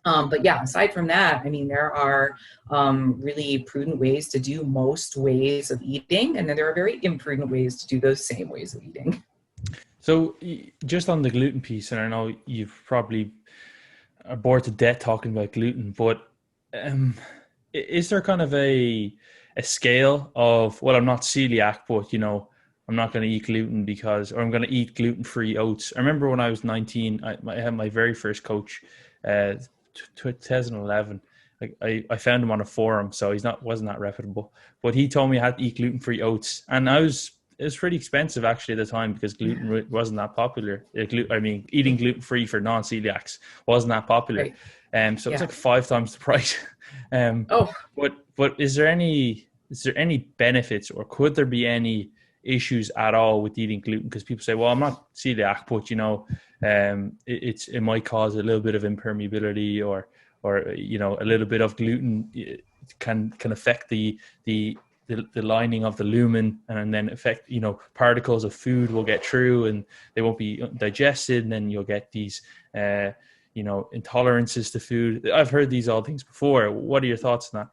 But yeah, aside from that, I mean, there are really prudent ways to do most ways of eating, and then there are very imprudent ways to do those same ways of eating. so just on the gluten piece, and I know you've probably are bored to death talking about gluten, but um, is there kind of a scale of, well, I'm not celiac, but I'm not going to eat gluten because, or I'm going to eat gluten-free oats. I remember when I was 19, I had my very first coach, 2011. I found him on a forum, so wasn't that reputable. But he told me I had to eat gluten-free oats, and I was it was pretty expensive actually at the time because gluten wasn't that popular. I mean, eating gluten free for non-celiacs wasn't that popular. Right. So it was Yeah. like 5 times the price. um, Oh, but is there any benefits, or could there be any issues at all with eating gluten? Because people say, well, I'm not celiac, but it might cause a little bit of impermeability, or a little bit of gluten can affect the lining of the lumen, and then affect, particles of food will get through and they won't be digested, and then you'll get these intolerances to food. I've heard these all things before. What are your thoughts on that?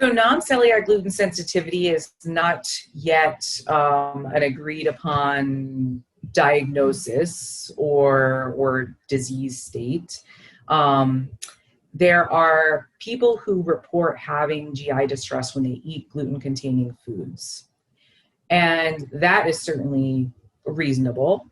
so non-cellular gluten sensitivity is not yet an agreed upon diagnosis or disease state. Um, there are people who report having GI distress when they eat gluten-containing foods, and that is certainly reasonable.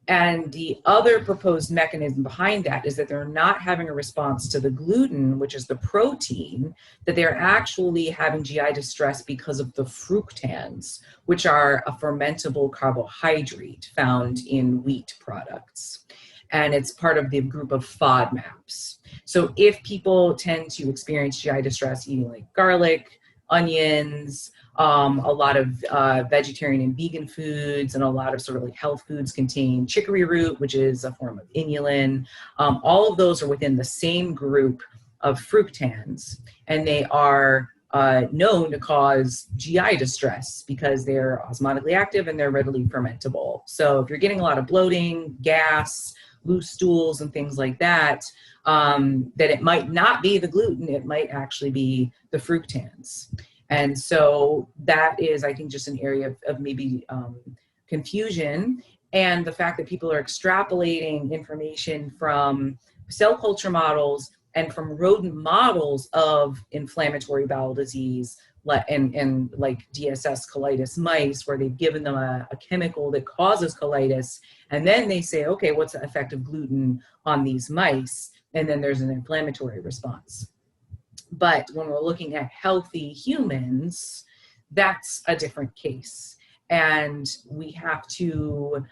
And the other proposed mechanism behind that is that they're not having a response to the gluten, which is the protein, that they're actually having GI distress because of the fructans, which are a fermentable carbohydrate found in wheat products. And it's part of the group of FODMAPs. So if people tend to experience GI distress eating like garlic, onions, a lot of vegetarian and vegan foods, and a lot of sort of like health foods contain chicory root, which is a form of inulin. All of those are within the same group of fructans, and they are known to cause GI distress because they're osmotically active and they're readily fermentable. So if you're getting a lot of bloating, gas, loose stools, and things like that, that it might not be the gluten, it might actually be the fructans. And so that is, I think, just an area of maybe confusion, and the fact that people are extrapolating information from cell culture models and from rodent models of inflammatory bowel disease and like DSS colitis mice, where they've given them a chemical that causes colitis, and then they say, okay, what's the effect of gluten on these mice? And then there's an inflammatory response. But when we're looking at healthy humans, that's a different case. And we have to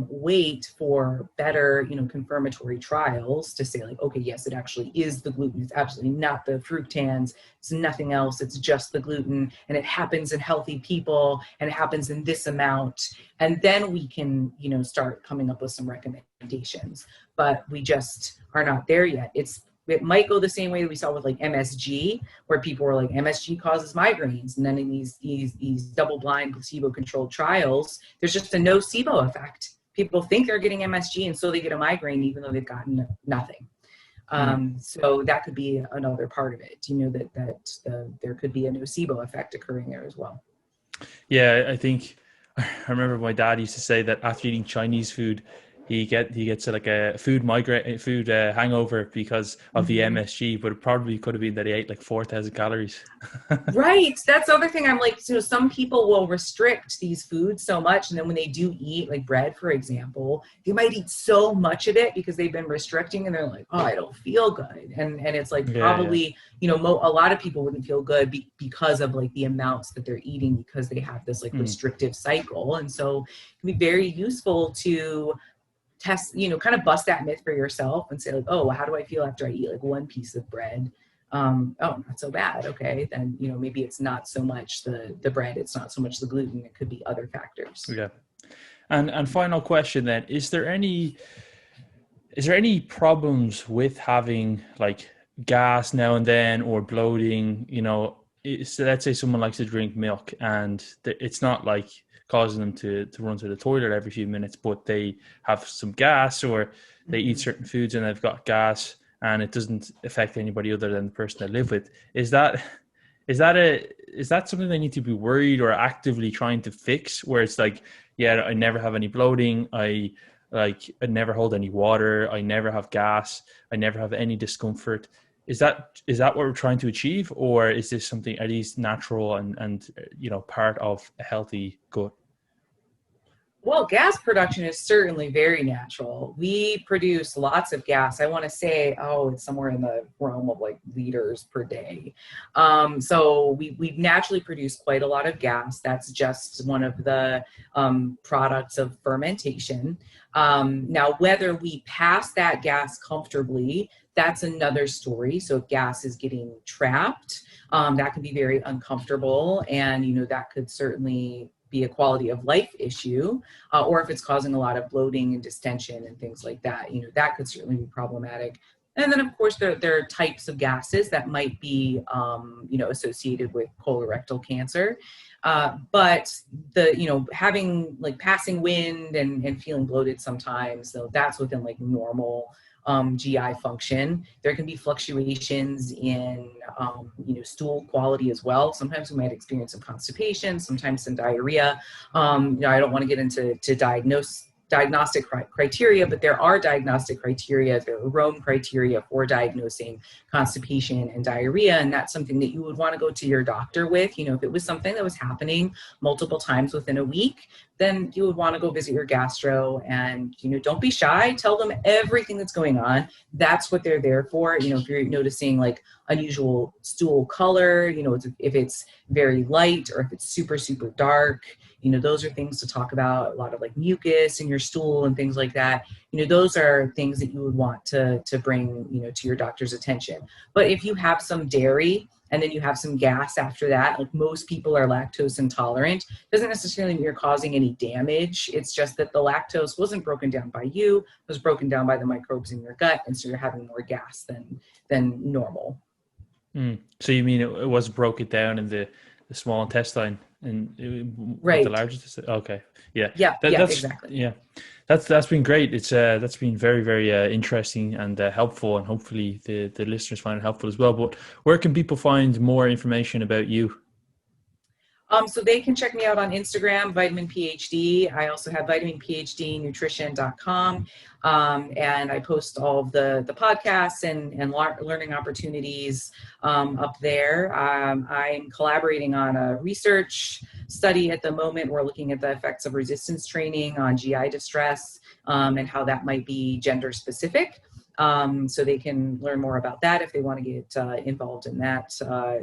wait for better, confirmatory trials to say like, okay, yes, it actually is the gluten. It's absolutely not the fructans. It's nothing else. It's just the gluten. And it happens in healthy people, and it happens in this amount. And then we can, start coming up with some recommendations. But we just are not there yet. It might go the same way that we saw with like MSG, where people were like, MSG causes migraines. And then in these double-blind placebo-controlled trials, there's just a nocebo effect. People think they're getting MSG, and so they get a migraine even though they've gotten nothing. So that could be another part of it, that there could be a nocebo effect occurring there as well. Yeah, I think I remember my dad used to say that after eating Chinese food, he gets like a food hangover because of the MSG, but it probably could have been that he ate like 4,000 calories. Right. That's the other thing. I'm like, so some people will restrict these foods so much, and then when they do eat like bread, for example, they might eat so much of it because they've been restricting, and they're like, oh, I don't feel good. And it's like probably, a lot of people wouldn't feel good because of like the amounts that they're eating, because they have this like restrictive cycle. And so it can be very useful to test, kind of bust that myth for yourself and say like, oh, how do I feel after I eat like one piece of bread? Oh, not so bad. Okay, then maybe it's not so much the bread, it's not so much the gluten, it could be other factors. Yeah. And final question then, is there any problems with having like gas now and then, or bloating? So let's say someone likes to drink milk and it's not like causing them to run to the toilet every few minutes, but they have some gas, or they eat certain foods and they've got gas, and it doesn't affect anybody other than the person they live with. Is that something they need to be worried or actively trying to fix, where it's like, yeah, I never have any bloating, I never hold any water, I never have gas, I never have any discomfort? Is that what we're trying to achieve, or is this something at least natural and part of a healthy gut? Well, gas production is certainly very natural. We produce lots of gas. I want to say, oh, it's somewhere in the realm of like liters per day. So we naturally produce quite a lot of gas. That's just one of the products of fermentation. Now, whether we pass that gas comfortably, that's another story. So if gas is getting trapped, that can be very uncomfortable, and that could certainly be a quality of life issue, or if it's causing a lot of bloating and distension and things like that, that could certainly be problematic. And then, of course, there are types of gases that might be, associated with colorectal cancer. But having like passing wind and feeling bloated sometimes, so that's within like normal GI function. There can be fluctuations in, stool quality as well. Sometimes we might experience some constipation, sometimes some diarrhea. I don't want to get into diagnostic criteria, but there are diagnostic criteria, there are Rome criteria for diagnosing constipation and diarrhea, and that's something that you would want to go to your doctor with. If it was something that was happening multiple times within a week, then you would want to go visit your gastro, and don't be shy, tell them everything that's going on. That's what they're there for. If you're noticing like unusual stool color, if it's very light or if it's super dark, those are things to talk about. A lot of like mucus in your stool and things like that. Those are things that you would want to bring, to your doctor's attention. But if you have some dairy and then you have some gas after that, like most people are lactose intolerant, doesn't necessarily mean you're causing any damage. It's just that the lactose wasn't broken down by you, it was broken down by the microbes in your gut, and so you're having more gas than normal. So you mean it was broken down in the small intestine and right. The largest? Okay, yeah, that's exactly. Yeah, that's been great. It's that's been very interesting and helpful, and hopefully the listeners find it helpful as well. But where can people find more information about you? So they can check me out on Instagram, Vitamin PhD. I also have vitaminphdnutrition.com. And I post all of the podcasts and learning opportunities up there. I'm collaborating on a research study at the moment. We're looking at the effects of resistance training on GI distress and how that might be gender specific. So they can learn more about that if they want to get involved in that,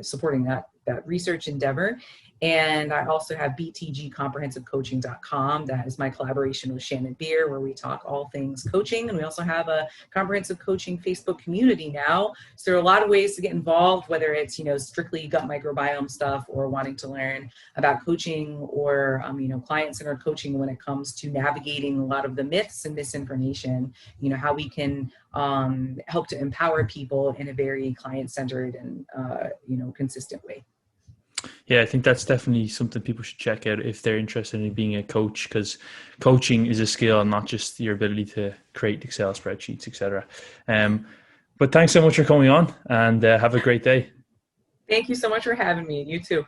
supporting that research endeavor. And I also have btgcomprehensivecoaching.com. That is my collaboration with Shannon Beer, where we talk all things coaching. And we also have a comprehensive coaching Facebook community now. So there are a lot of ways to get involved, whether it's, strictly gut microbiome stuff or wanting to learn about coaching or, client-centered coaching when it comes to navigating a lot of the myths and misinformation, how we can help to empower people in a very client-centered and, consistent way. Yeah, I think that's definitely something people should check out if they're interested in being a coach, because coaching is a skill, not just your ability to create Excel spreadsheets, etc. But thanks so much for coming on, and have a great day. Thank you so much for having me. You too.